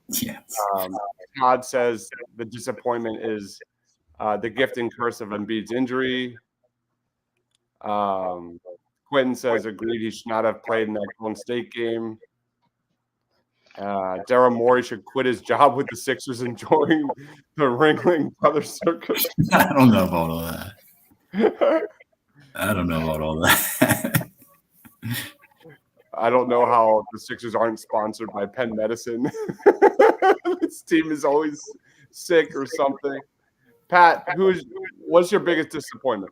Yes. Todd says the disappointment is the gift and curse of Embiid's injury. Quentin says agreed he should not have played in that Golden State game. Daryl Morey should quit his job with the Sixers, enjoying the Ringling Brothers circus. I don't know about all that. I don't know about all that. I don't know how the Sixers aren't sponsored by Penn Medicine. This team is always sick or something. Pat, what's your biggest disappointment?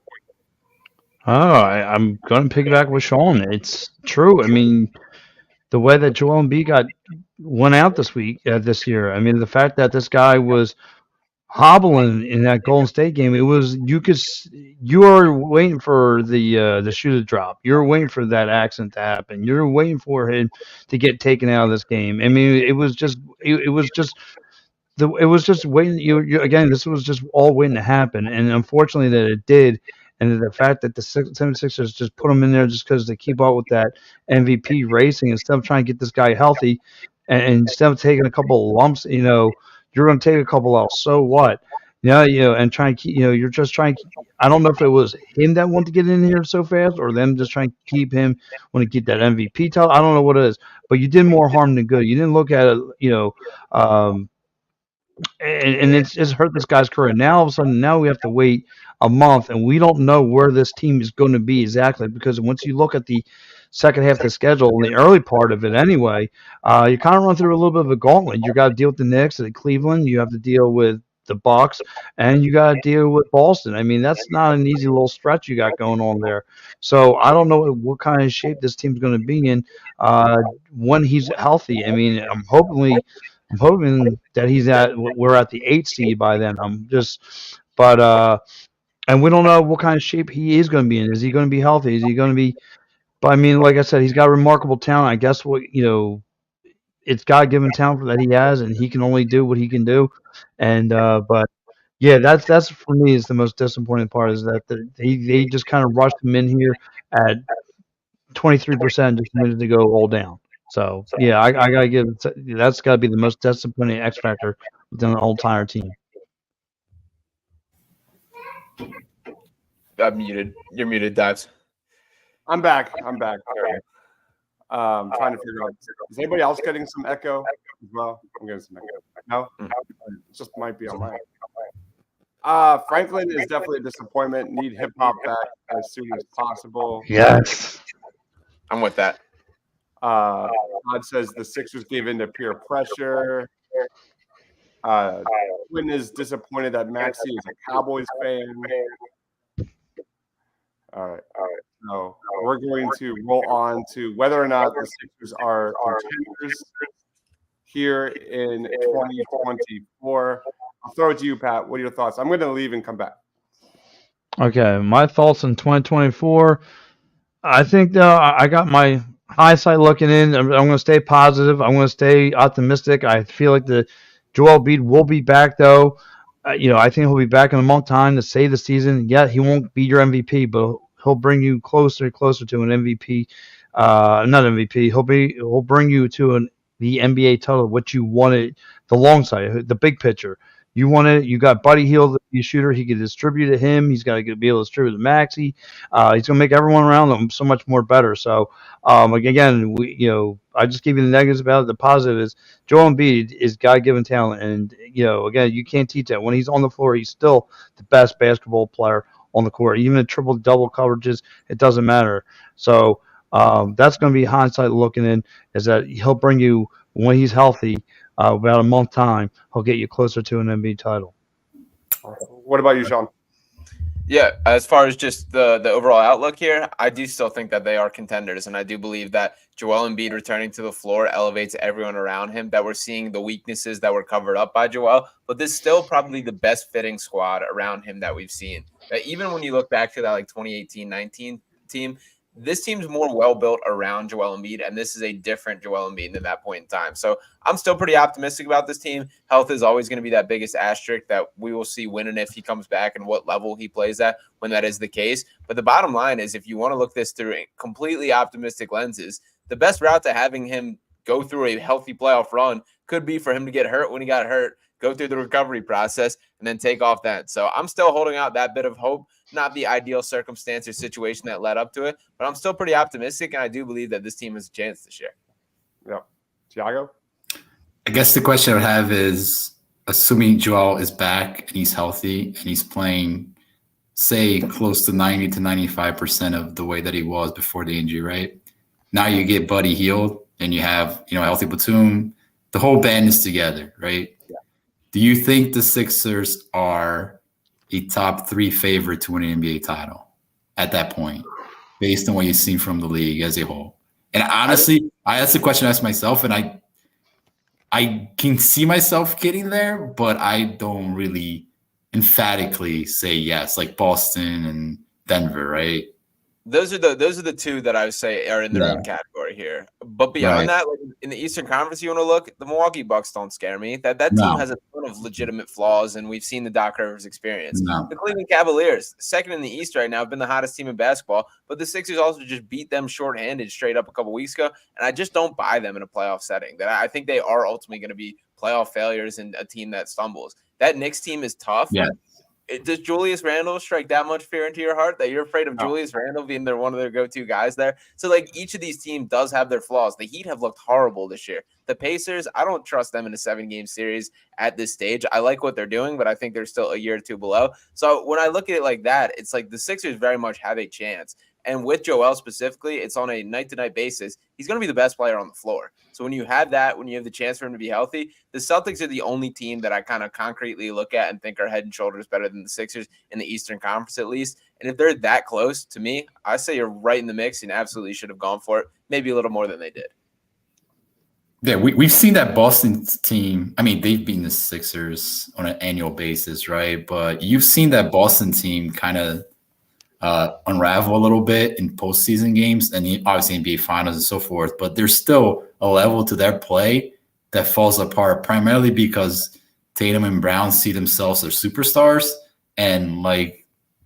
I'm going to piggyback with Sean. It's true. I mean, the way that Joel Embiid went out this year. I mean, the fact that this guy was hobbling in that Golden State game, you were waiting for the shoe to drop. You're waiting for that accident to happen. You're waiting for him to get taken out of this game. I mean, it was just waiting. Again, this was just all waiting to happen, and unfortunately that it did. And the fact that the 76ers just put him in there just because they keep up with that MVP racing instead of trying to get this guy healthy, and instead of taking a couple of lumps, you're going to take a couple out. So what? And try and keep. You're just trying. I don't know if it was him that wanted to get in here so fast, or them just trying to keep him when to get that MVP title. I don't know what it is, but you did more harm than good. You didn't look at it, and it's hurt this guy's career. Now all of a sudden, we have to wait a month, and we don't know where this team is going to be exactly, because once you look at the second half of the schedule, and the early part of it anyway, you kind of run through a little bit of a gauntlet. You got to deal with the Knicks and Cleveland. You have to deal with the Bucks, and you got to deal with Boston. I mean, that's not an easy little stretch you got going on there. So I don't know what kind of shape this team's going to be in when he's healthy. I mean, I'm hoping that we're at the 8th seed by then. And we don't know what kind of shape he is going to be in. Is he going to be healthy? Is he going to be? But I mean, like I said, he's got remarkable talent. I guess it's God-given talent that he has, and he can only do what he can do. And but yeah, that's for me is the most disappointing part, is that they just kind of rushed him in here at 23%, just minutes to go all down. So yeah, I gotta give that's got to be the most disappointing X factor within the whole entire team. I'm muted. You're muted, Dives. I'm back. Trying to figure out. Is anybody else getting some echo as well? I'm getting some echo. No? It just might be on my end. Franklin is definitely a disappointment. Need hip hop back as soon as possible. Yes. I'm with that. Todd says the Sixers gave in to peer pressure. Quinn is disappointed that Maxey is a Cowboys fan. All right. So we're going to roll on to whether or not the Sixers are contenders here in 2024. I'll throw it to you, Pat. What are your thoughts? I'm going to leave and come back. Okay, my thoughts in 2024. I think I got my hindsight looking in. I'm going to stay positive. I'm going to stay optimistic. I feel like the Joel Embiid will be back though. I think he'll be back in a month time to save the season. Yeah, he won't be your MVP, but he'll bring you closer and closer to an MVP. Not MVP. He'll bring you to the NBA title, what you wanted, the long side, the big picture. You wanted. You got Buddy Hield, the shooter. He can distribute to him. He's got to be able to distribute to Maxey. He's going to make everyone around him so much more better. So, again, I just gave you the negatives about it. The positive is Joel Embiid is God-given talent, and again, you can't teach that. When he's on the floor, he's still the best basketball player on the court. Even in triple-double coverages, it doesn't matter. So that's going to be hindsight looking in. Is that he'll bring you when he's healthy. About a month time, he'll get you closer to an NBA title. What about you, Sean? Yeah, as far as just the overall outlook here, I do still think that they are contenders, and I do believe that Joel Embiid returning to the floor elevates everyone around him, that we're seeing the weaknesses that were covered up by Joel, but this is still probably the best fitting squad around him that we've seen. Even when you look back to that 2018-19 team, this team's more well-built around Joel Embiid, and this is a different Joel Embiid than that point in time. So I'm still pretty optimistic about this team. Health is always going to be that biggest asterisk that we will see when and if he comes back and what level he plays at when that is the case. But the bottom line is, if you want to look this through completely optimistic lenses, the best route to having him go through a healthy playoff run could be for him to get hurt when he got hurt, go through the recovery process, and then take off then. So I'm still holding out that bit of hope. Not the ideal circumstance or situation that led up to it, but I'm still pretty optimistic, and I do believe that this team has a chance this year. Yeah. Tiago? I guess the question I would have is, assuming Joel is back and he's healthy and he's playing, say, close to 90 to 95% of the way that he was before the injury, right? Now you get Buddy Hield and you have, a healthy Batum. The whole band is together, right? Yeah. Do you think the Sixers are a top 3 favorite to win an NBA title at that point, based on what you've seen from the league as a whole? And honestly, that's the question I ask myself, and I can see myself getting there, but I don't really emphatically say yes, like Boston and Denver, right? Those are the two that I would say are in their own category here. But beyond that, in the Eastern Conference, you want to look, the Milwaukee Bucks don't scare me. That team has a ton of legitimate flaws, and we've seen the Doc Rivers experience. The Cleveland Cavaliers, second in the East right now, have been the hottest team in basketball, but the Sixers also just beat them shorthanded straight up a couple weeks ago, and I just don't buy them in a playoff setting. That I think they are ultimately going to be playoff failures and a team that stumbles. That Knicks team is tough. Yeah. Does Julius Randle strike that much fear into your heart that you're afraid of Julius Randle being one of their go-to guys there? So, each of these teams does have their flaws. The Heat have looked horrible this year. The Pacers, I don't trust them in a 7-game series at this stage. I like what they're doing, but I think they're still a year or two below. So, when I look at it like that, it's like the Sixers very much have a chance. And with Joel specifically, it's on a night-to-night basis. He's going to be the best player on the floor. So when you have that, when you have the chance for him to be healthy, the Celtics are the only team that I kind of concretely look at and think are head and shoulders better than the Sixers in the Eastern Conference at least. And if they're that close, to me, I say you're right in the mix and absolutely should have gone for it, maybe a little more than they did. Yeah, we've seen that Boston team. I mean, they've beaten the Sixers on an annual basis, right? But you've seen that Boston team kind of unravel a little bit in postseason games and obviously NBA finals and so forth, but there's still a level to their play that falls apart primarily because Tatum and Brown see themselves as superstars and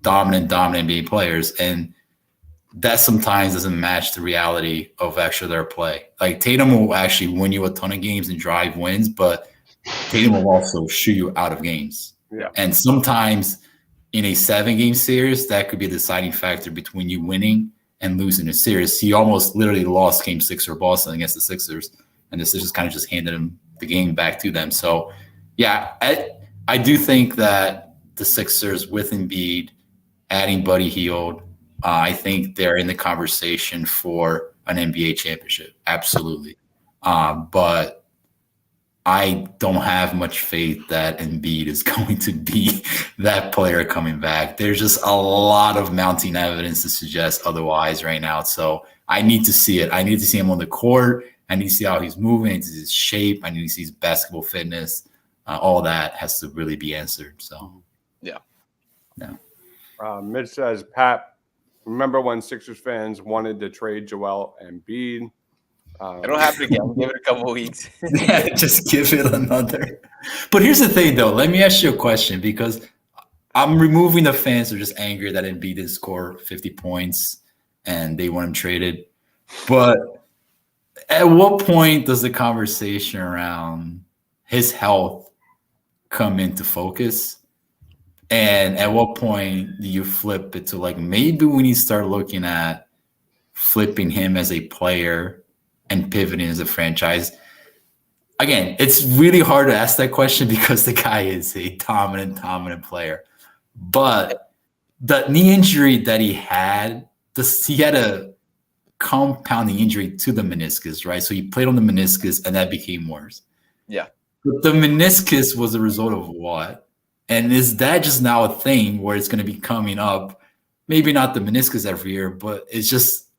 dominant NBA players. And that sometimes doesn't match the reality of actually their play. Tatum will actually win you a ton of games and drive wins, but Tatum will also shoot you out of games. Yeah. And sometimes in a 7-game series, that could be the deciding factor between you winning and losing a series. He almost literally lost Game 6 for Boston against the Sixers, and the Sixers kind of just handed him the game back to them. So, yeah, I do think that the Sixers with Embiid, adding Buddy Hield, I think they're in the conversation for an NBA championship. Absolutely. But I don't have much faith that Embiid is going to be that player coming back. There's just a lot of mounting evidence to suggest otherwise right now. So I need to see it. I need to see him on the court. I need to see how he's moving. I need to see his shape. I need to see his basketball fitness. All that has to really be answered. So, yeah. Mitch says, Pat, remember when Sixers fans wanted to trade Joel Embiid? It'll happen again. Give it a couple weeks. Yeah, just give it another. But here's the thing, though. Let me ask you a question, because I'm removing the fans who are just angry that Embiid didn't score 50 points and they want him traded. But at what point does the conversation around his health come into focus? And at what point do you flip it to, like, maybe we need to start looking at flipping him as a player and pivoting as a franchise? Again, it's really hard to ask that question because the guy is a dominant player. But the knee injury that he had a compounding injury to the meniscus, right? So he played on the meniscus and that became worse. Yeah. But the meniscus was a result of what? And is that just now a thing where it's going to be coming up? Maybe not the meniscus every year, but it's just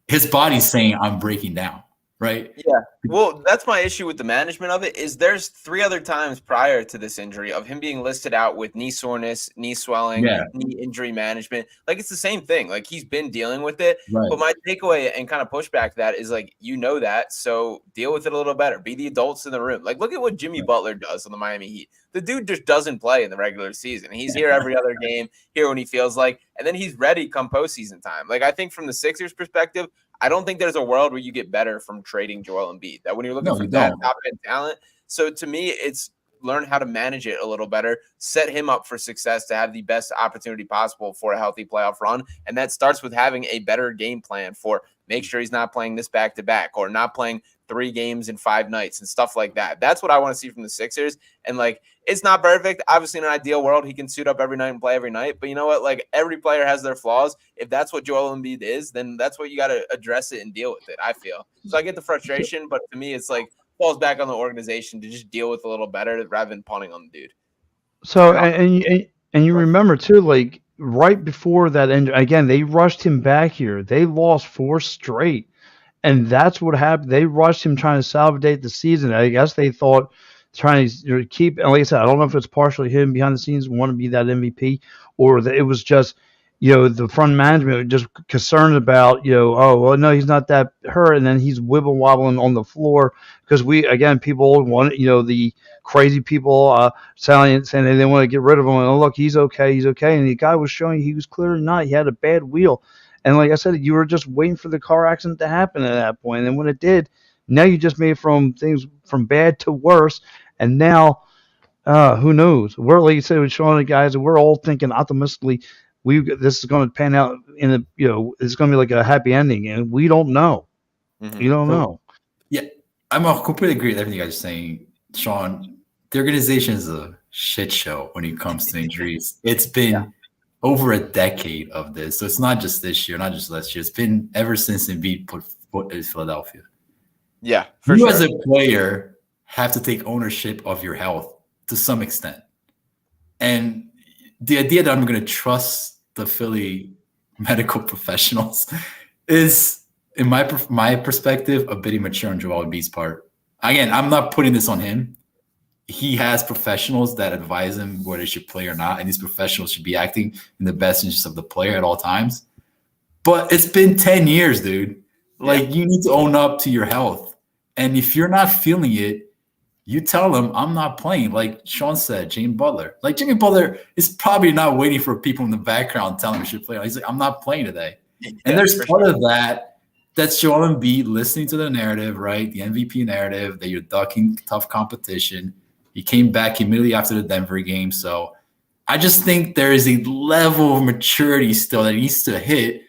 his body's saying, I'm breaking down, right? Yeah. Well, that's my issue with the management of it, is there's 3 other times prior to this injury of him being listed out with knee soreness, knee swelling, knee injury management. Like, it's the same thing. Like, he's been dealing with it. Right. But my takeaway and kind of pushback to that is, like, you know that, so deal with it a little better. Be the adults in the room. Like, look at what Jimmy Butler does on the Miami Heat. The dude just doesn't play in the regular season. He's here every other game, here when he feels like, and then he's ready come postseason time. Like, I think from the Sixers perspective, I don't think there's a world where you get better from trading Joel Embiid. That when you're looking for that top end talent. So to me, it's learn how to manage it a little better, set him up for success to have the best opportunity possible for a healthy playoff run. And that starts with having a better game plan for make sure he's not playing this back to back or not playing 3 games in 5 nights and stuff like that. That's what I want to see from the Sixers. And like, it's not perfect. Obviously, in an ideal world, he can suit up every night and play every night. But you know what? Like, every player has their flaws. If that's what Joel Embiid is, then that's what you got to address it and deal with it, I feel. So I get the frustration, but to me, it's like falls back on the organization to just deal with a little better rather than punting on the dude. So, and you remember too, like right before that injury, again, they rushed him back here. They lost 4 straight. And that's what happened. They rushed him trying to salvage the season. I guess they thought trying to keep, and like I said, I don't know if it's partially him behind the scenes want to be that MVP, or that it was just, the front management just concerned about, oh, well, no, he's not that hurt. And then he's wibble wobbling on the floor because people want, the crazy people saying they want to get rid of him. And oh, look, he's okay. And the guy was showing he was clearly not. He had a bad wheel. And like I said, you were just waiting for the car accident to happen at that point. And when it did, now you just made things from bad to worse. And now, who knows? We're, like you said, with Sean and guys, we're all thinking optimistically, this is going to pan out it's going to be like a happy ending. And we don't know. Mm-hmm. You don't know. Yeah, I'm completely agree with everything you guys are saying. Sean, the organization is a shit show when it comes to injuries. It's been over a decade of this. So it's not just this year, not just last year. It's been ever since Embiid put foot in Philadelphia. Yeah, you as a player have to take ownership of your health to some extent. And the idea that I'm going to trust the Philly medical professionals is, in my perspective, a bit immature on Joel Embiid's part. Again, I'm not putting this on him. He has professionals that advise him whether he should play or not, and these professionals should be acting in the best interest of the player at all times. But it's been 10 years, dude. Like, you need to own up to your health. And if you're not feeling it, you tell them, I'm not playing. Like Sean said, Jimmy Butler. Like, Jimmy Butler is probably not waiting for people in the background telling him he should play. He's like, I'm not playing today. And there's part of that's Joel Embiid listening to the narrative, right? The MVP narrative, that you're ducking tough competition. He came back immediately after the Denver game. So I just think there is a level of maturity still that he needs to hit,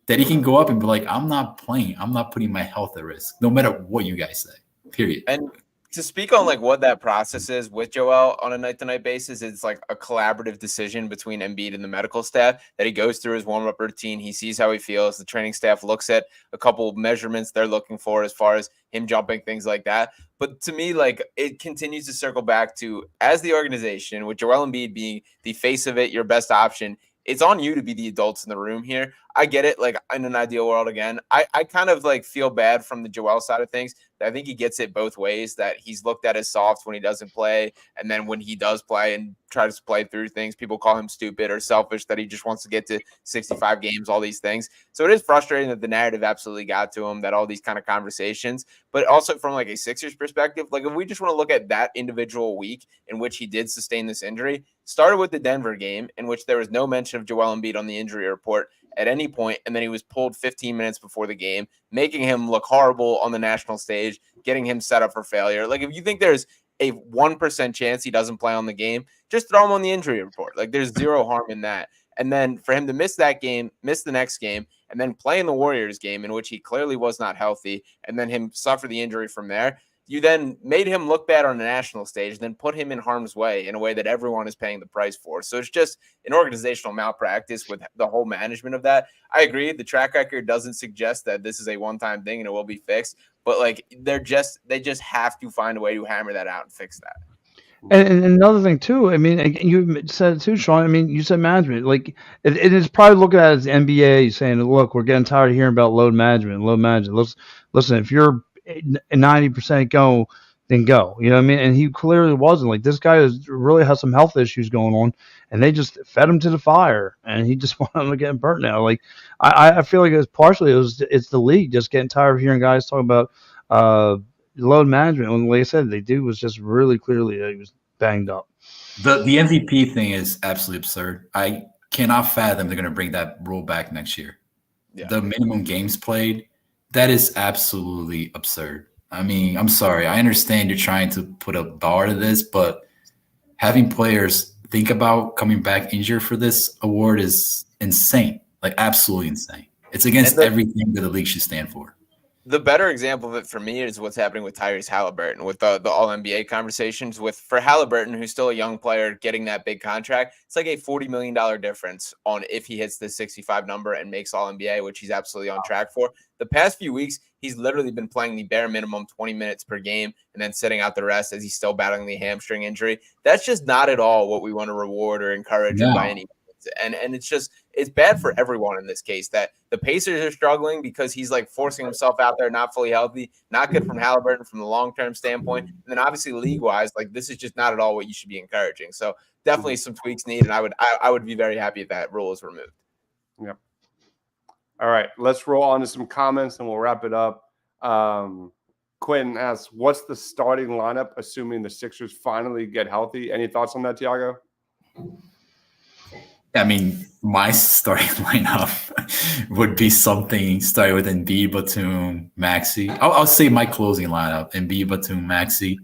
that he can go up and be like, I'm not playing. I'm not putting my health at risk, no matter what you guys say, period. And to speak on like what that process is with Joel on a night-to-night basis, it's like a collaborative decision between Embiid and the medical staff that he goes through his warm-up routine. He sees how he feels. The training staff looks at a couple of measurements they're looking for as far as him jumping, things like that. But to me, like it continues to circle back to as the organization, with Joel Embiid being the face of it, your best option. It's on you to be the adults in the room here. I get it. Like in an ideal world, again, I kind of like feel bad from the Joel side of things. I think he gets it both ways, that he's looked at as soft when he doesn't play. And then when he does play and tries to play through things, people call him stupid or selfish, that he just wants to get to 65 games, all these things. So it is frustrating that the narrative absolutely got to him, that all these kind of conversations, but also from like a Sixers perspective, like if we just want to look at that individual week in which he did sustain this injury, started with the Denver game in which there was no mention of Joel Embiid on the injury report at any point, and then he was pulled 15 minutes before the game, making him look horrible on the national stage, getting him set up for failure. Like, if you think there's a 1% chance he doesn't play on the game, just throw him on the injury report. Like, there's zero harm in that. And then for him to miss that game, miss the next game, and then play in the Warriors game in which he clearly was not healthy, and then him suffer the injury from there, you then made him look bad on the national stage, then put him in harm's way in a way that everyone is paying the price for. So it's just an organizational malpractice with the whole management of that. I agree. The track record doesn't suggest that this is a one-time thing and it will be fixed, but like they just have to find a way to hammer that out and fix that. And another thing too, I mean, you said it too, Sean. I mean, you said management. Like it is probably looking at it as the NBA saying, "Look, we're getting tired of hearing about load management. Listen, if you're 90% go, then go." You know what I mean? And he clearly wasn't. Like this guy really has some health issues going on, and they just fed him to the fire, and he just wanted him to get burnt now. Like I feel like it's the league just getting tired of hearing guys talk about load management when, like I said, the dude was just really clearly he was banged up. The MVP thing is absolutely absurd. I cannot fathom they're going to bring that rule back next year. Yeah. The minimum games played, that is absolutely absurd. I mean, I'm sorry. I understand you're trying to put a bar to this, but having players think about coming back injured for this award is insane. Like absolutely insane. It's against everything that the league should stand for. The better example of it for me is what's happening with Tyrese Halliburton with the All-NBA conversations. For Halliburton, who's still a young player, getting that big contract, it's like a $40 million difference on if he hits the 65 number and makes All-NBA, which he's absolutely on track for. The past few weeks, he's literally been playing the bare minimum 20 minutes per game and then sitting out the rest as he's still battling the hamstring injury. That's just not at all what we want to reward or encourage by any means. And it's bad for everyone in this case that the Pacers are struggling because he's like forcing himself out there, not fully healthy, not good from Halliburton from the long-term standpoint. And then obviously league-wise, like this is just not at all what you should be encouraging. So definitely some tweaks needed. And I would be very happy if that rule is removed. Yep. All right, let's roll on to some comments and we'll wrap it up. Quentin asks, what's the starting lineup assuming the Sixers finally get healthy? Any thoughts on that, Tiago? I mean, my starting lineup would be something starting with Embiid, Batum, Maxey. I'll say my closing lineup: Embiid, Batum, Maxey.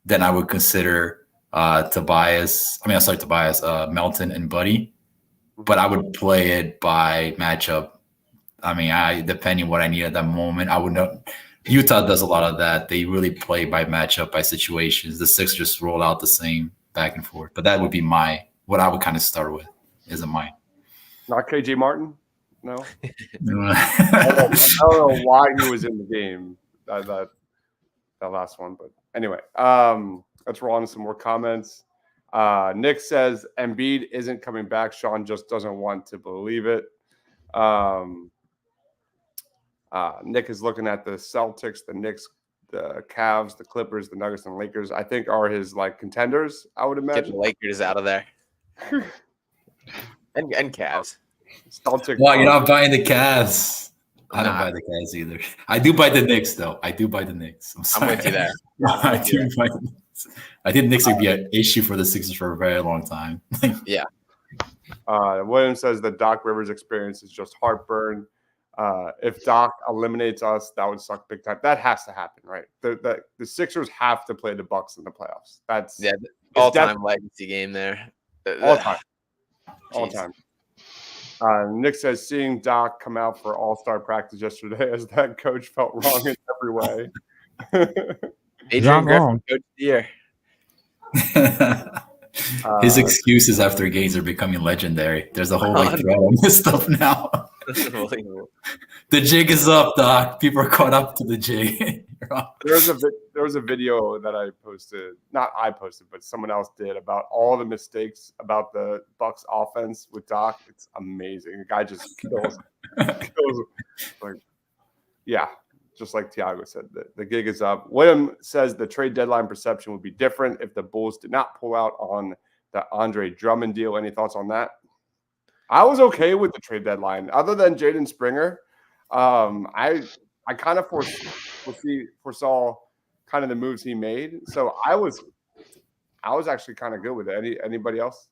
Then I would consider Tobias, Melton, and Buddy. But I would play it by matchup. I mean, depending what I need at that moment, I would know. Utah does a lot of that. They really play by matchup, by situations. The Sixers just roll out the same back and forth. But that would be what I would kind of start with. Isn't mine. Not KJ Martin? No. I don't know why he was in the game. That last one, but anyway, let's roll on to some more comments. Nick says Embiid isn't coming back. Sean just doesn't want to believe it. Nick is looking at the Celtics, the Knicks, the Cavs, the Clippers, the Nuggets, and Lakers. I think are his like contenders. I would imagine. Get the Lakers out of there. And Cavs. Well, you're not buying the Cavs. I don't buy the Cavs either. I do buy the Knicks, though. I do buy the Knicks. I'm with you there. I do buy the Knicks. I think Knicks would be an issue for the Sixers for a very long time. Yeah. William says the Doc Rivers experience is just heartburn. If Doc eliminates us, that would suck big time. That has to happen, right? The Sixers have to play the Bucks in the playoffs. That's all-time legacy game there. All time. All time. Nick says seeing Doc come out for all-star practice yesterday as that coach felt wrong in every way. Adrian not Griffin, wrong. coach of the year. His excuses after games are becoming legendary. There's a whole thread on this stuff now. Unbelievable. The jig is up, Doc. People are caught up to the jig. There was a video that I posted, not I posted, but someone else did, about all the mistakes about the Bucks offense with Doc. It's amazing. The guy just kills. Like, yeah, just like Tiago said, the gig is up. William says the trade deadline perception would be different if the Bulls did not pull out on the Andre Drummond deal. Any thoughts on that? I was okay with the trade deadline, other than Jaden Springer. I kind of foresaw kind of the moves he made, so I was actually kind of good with it. Anybody else?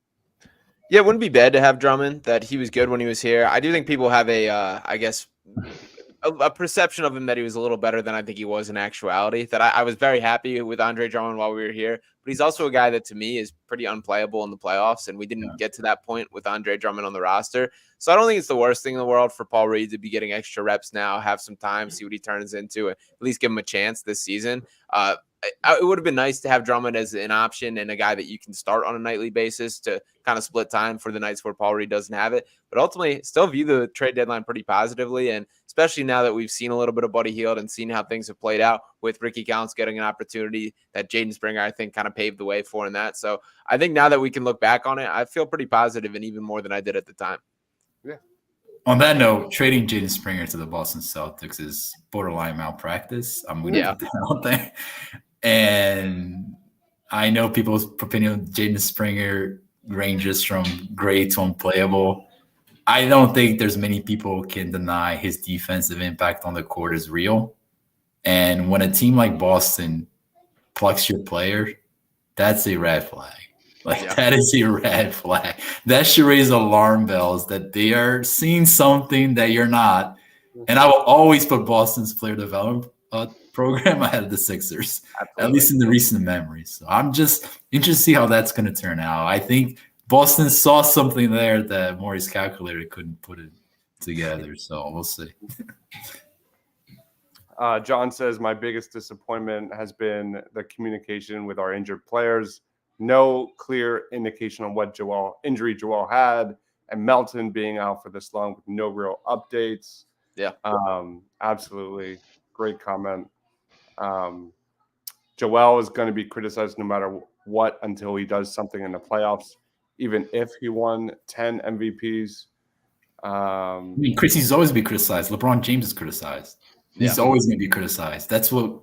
Yeah, it wouldn't be bad to have Drummond. That he was good when he was here. I do think people have I guess, a perception of him that he was a little better than I think he was in actuality. That I was very happy with Andre Drummond while we were here, but he's also a guy that to me is pretty unplayable in the playoffs, and we didn't get to that point with Andre Drummond on the roster. So I don't think it's the worst thing in the world for Paul Reed to be getting extra reps now, have some time, see what he turns into, and at least give him a chance this season. It would have been nice to have Drummond as an option and a guy that you can start on a nightly basis to kind of split time for the nights where Paul Reed doesn't have it. But ultimately, still view the trade deadline pretty positively, and especially now that we've seen a little bit of Buddy Hield and seen how things have played out with Ricky Collins getting an opportunity that Jaden Springer, I think, kind of paved the way for in that. So I think now that we can look back on it, I feel pretty positive, and even more than I did at the time. Yeah. On that note, trading Jaden Springer to the Boston Celtics is borderline malpractice. I'm going to put that out there. And I know people's opinion of Jaden Springer ranges from great to unplayable. I don't think there's many people can deny his defensive impact on the court is real. And when a team like Boston plucks your player, that's a red flag. That is a red flag. That should raise alarm bells that they are seeing something that you're not. And I will always put Boston's player development program ahead of the Sixers, at least in the recent memories. So I'm just interested to see how that's going to turn out. I think Boston saw something there that Maury's calculator couldn't put it together. So we'll see. John says, my biggest disappointment has been the communication with our injured players. No clear indication on what injury Joel had, and Melton being out for this long with no real updates. Yeah. Absolutely. Great comment. Joel is going to be criticized no matter what until he does something in the playoffs, even if he won 10 MVPs. He's always be criticized. LeBron James is criticized. He's always going to be criticized. That's what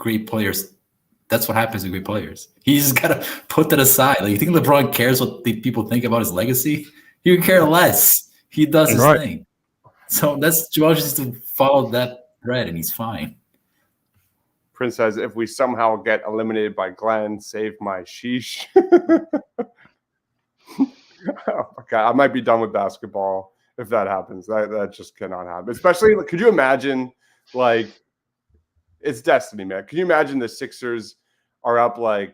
happens with great players. He's got to put that aside. You think LeBron cares what the people think about his legacy? He would care less. He does his thing. So that's Joel just to follow that thread, and he's fine. Prince says, if we somehow get eliminated by Glenn, save my sheesh. Oh my God, I might be done with basketball if that happens. That just cannot happen. Especially, could you imagine, it's destiny, man. Can you imagine the Sixers are up 3-1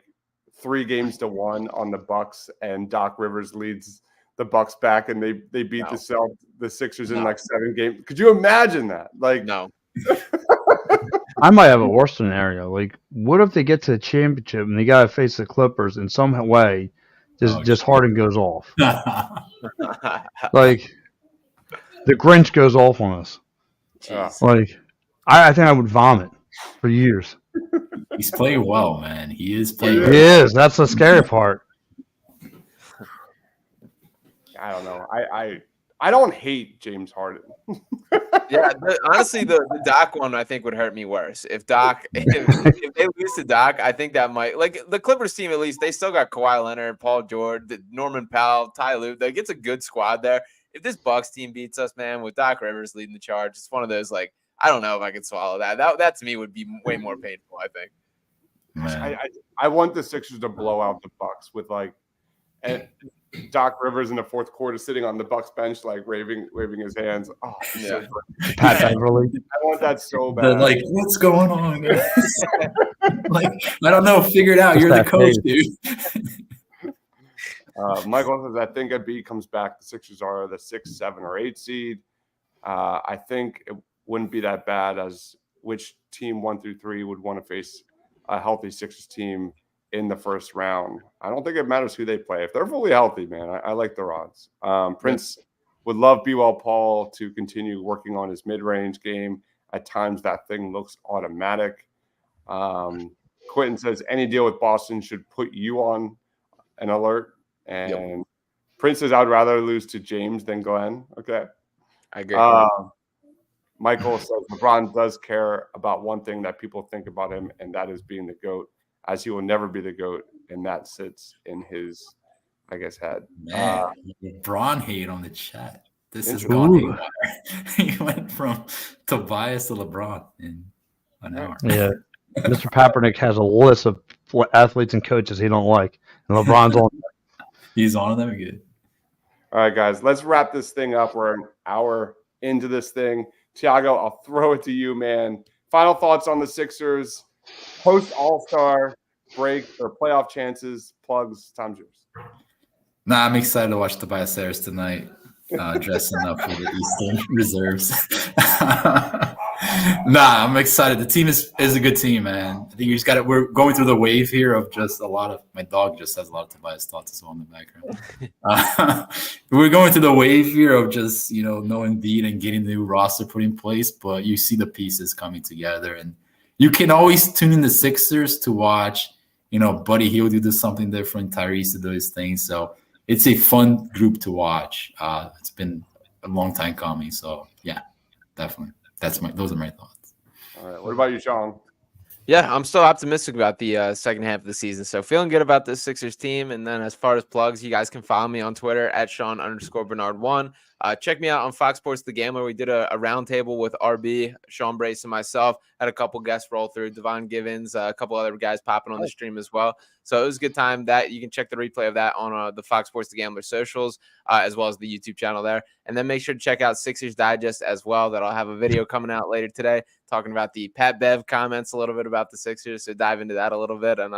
on the Bucks, and Doc Rivers leads the Bucks back, and they beat the Sixers in 7 games? Could you imagine that? No. I might have a worse scenario. What if they get to the championship and they got to face the Clippers in some way? Just Harden goes off. The Grinch goes off on us. I think I would vomit for years. He's playing well, man. He is playing well. He is. That's the scary part. I don't know. I don't hate James Harden. Honestly, the Doc one I think would hurt me worse. If they lose to Doc, I think that might the Clippers team, at least they still got Kawhi Leonard, Paul George, Norman Powell, Ty Lue. It's a good squad there. If this Bucks team beats us, man, with Doc Rivers leading the charge, it's one of those I don't know if I could swallow that. That to me would be way more painful, I think. I want the Sixers to blow out the Bucks with and Doc Rivers in the fourth quarter sitting on the Bucks bench, waving his hands. Oh, yeah. Pat Beverly. I want that so bad. What's going on, guys? I don't know. Figure it out. You're the coach, dude. Michael says, I think Embiid comes back. The Sixers are the 6, 7, or 8 seed. I think it wouldn't be that bad as which team 1 through 3 would want to face a healthy Sixers team in the first round. I don't think it matters who they play. If they're fully healthy, man, I like their odds. Prince would love B-Well Paul to continue working on his mid-range game. At times, that thing looks automatic. Quentin says any deal with Boston should put you on an alert. And Prince says I'd rather lose to James than Glenn. Okay. I agree. Michael says LeBron does care about one thing that people think about him, and that is being the GOAT, as he will never be the GOAT, and that sits in his, I guess, head. Man, LeBron hate on the chat. This is gone haywire. He went from Tobias to LeBron in an hour. Yeah. Mr. Kaepernick has a list of athletes and coaches he don't like, and LeBron's on. He's on them. Good. All right, guys, let's wrap this thing up. We're an hour into this thing. Tiago, I'll throw it to you, man. Final thoughts on the Sixers post All-Star break or playoff chances, plugs, time's yours. Nah, I'm excited to watch Tobias Harris tonight, dressing up for the Eastern reserves. Nah, I'm excited. The team is a good team, man. I think you just got it. We're going through the wave here of just a lot of – my dog just has a lot of Tobias thoughts as well in the background. We're going through the wave here of just, knowing Embiid and getting the new roster put in place, but you see the pieces coming together. And you can always tune in the Sixers to watch, Buddy Hield do something different, Tyrese to do his thing. So it's a fun group to watch. It's been a long time coming. So, yeah, definitely. Those are my thoughts. All right. What about you, Sean? Yeah, I'm still optimistic about the second half of the season. So feeling good about this Sixers team. And then as far as plugs, you guys can follow me on Twitter at Sean_Bernard1. Check me out on Fox Sports The Gambler. We did a roundtable with RB, Sean Brace, and myself. Had a couple guests roll through, Devon Givens, a couple other guys popping on the stream as well. So it was a good time. That you can check the replay of that on the Fox Sports The Gambler socials, as well as the YouTube channel there. And then make sure to check out Sixers Digest as well. That'll have a video coming out later today talking about the Pat Bev comments a little bit about the Sixers. So dive into that a little bit. And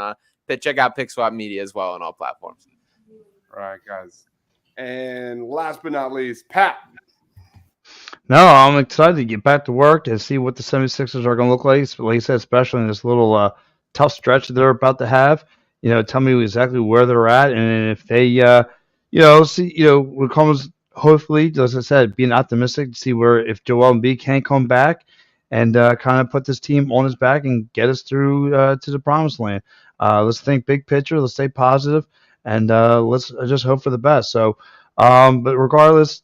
check out Pick Swap Media as well on all platforms. All right, guys. And last but not least, Pat. No, I'm excited to get back to work and see what the 76ers are going to look like. Like I said, especially in this little tough stretch that they're about to have. Tell me exactly where they're at, and if they, what comes. Hopefully, as I said, being optimistic to see if Joel Embiid can come back and kind of put this team on his back and get us through to the promised land. Let's think big picture. Let's stay positive, and let's just hope for the best. So, but regardless,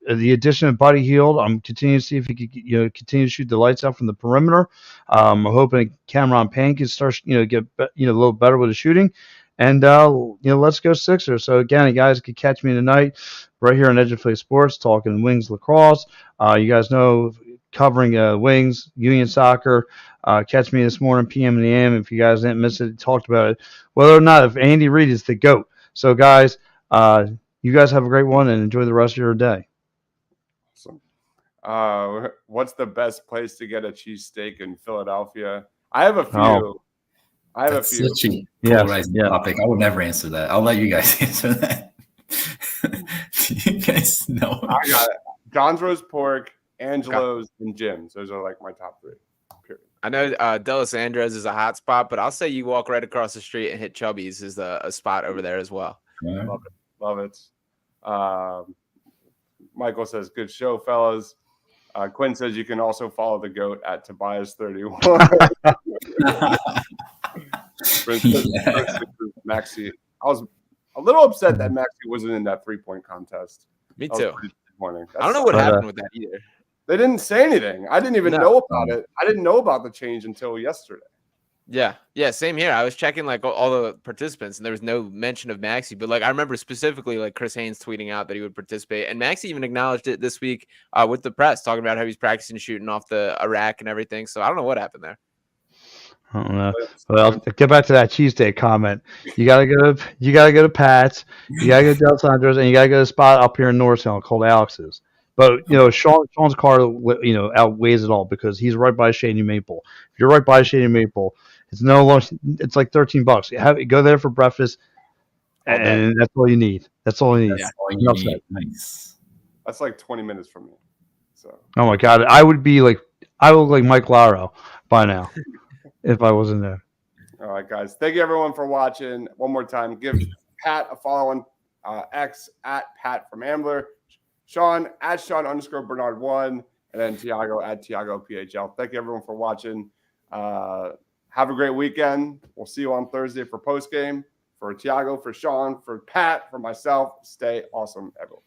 the addition of Buddy Hield, I'm continuing to see if he could, continue to shoot the lights out from the perimeter. I'm hoping Cameron Payne can start, get a little better with the shooting. And, let's go Sixers. So, again, you guys can catch me tonight right here on Edge of Play Sports talking Wings lacrosse. You guys know covering Wings, Union Soccer. Catch me this morning, PM and AM. If you guys didn't miss it, talked about it. Whether or not if Andy Reid is the GOAT. So, guys, you guys have a great one and enjoy the rest of your day. Awesome. What's the best place to get a cheesesteak in Philadelphia? I have a few. That's such a polarizing topic. I would never answer that. I'll let you guys answer that. You guys know. I got it. John's Roast Pork, Angelo's, and Jim's. Those are like my top three. Period. I know Delos Andres is a hot spot, but I'll say you walk right across the street and hit Chubby's is a spot over there as well. Yeah. Love it. Michael says, good show, fellas. Quinn says you can also follow the GOAT at Tobias31. Maxey. I was a little upset that Maxey wasn't in that 3-point contest. Me too. I don't know what happened with that either. They didn't say anything. I didn't even know about it. I didn't know about the change until yesterday. Yeah, same here. I was checking like all the participants, and there was no mention of Maxey. But like I remember specifically like Chris Haynes tweeting out that he would participate, and Maxey even acknowledged it this week with the press, talking about how he's practicing shooting off the Iraq and everything. So I don't know what happened there. I don't know. Well, get back to that cheesesteak comment. You gotta go to Pat's, you gotta go to Del Sandro's, and you gotta go to a spot up here in North Hill called Alex's. But Sean's car outweighs it all because he's right by Shady Maple. If you're right by Shady Maple, it's it's like $13. Go there for breakfast, and that's all you need. That's all you need. Nice. That's like 20 minutes from me. So. Oh my God, I would look like Mike Laro by now if I wasn't there. All right, guys. Thank you, everyone, for watching. One more time, give Pat a follow on X at Pat from Ambler, Sean at Sean_Bernard1, and then Tiago at Tiago PHL. Thank you, everyone, for watching. Have a great weekend. We'll see you on Thursday for post game. For Tiago, for Sean, for Pat, for myself, stay awesome, everyone.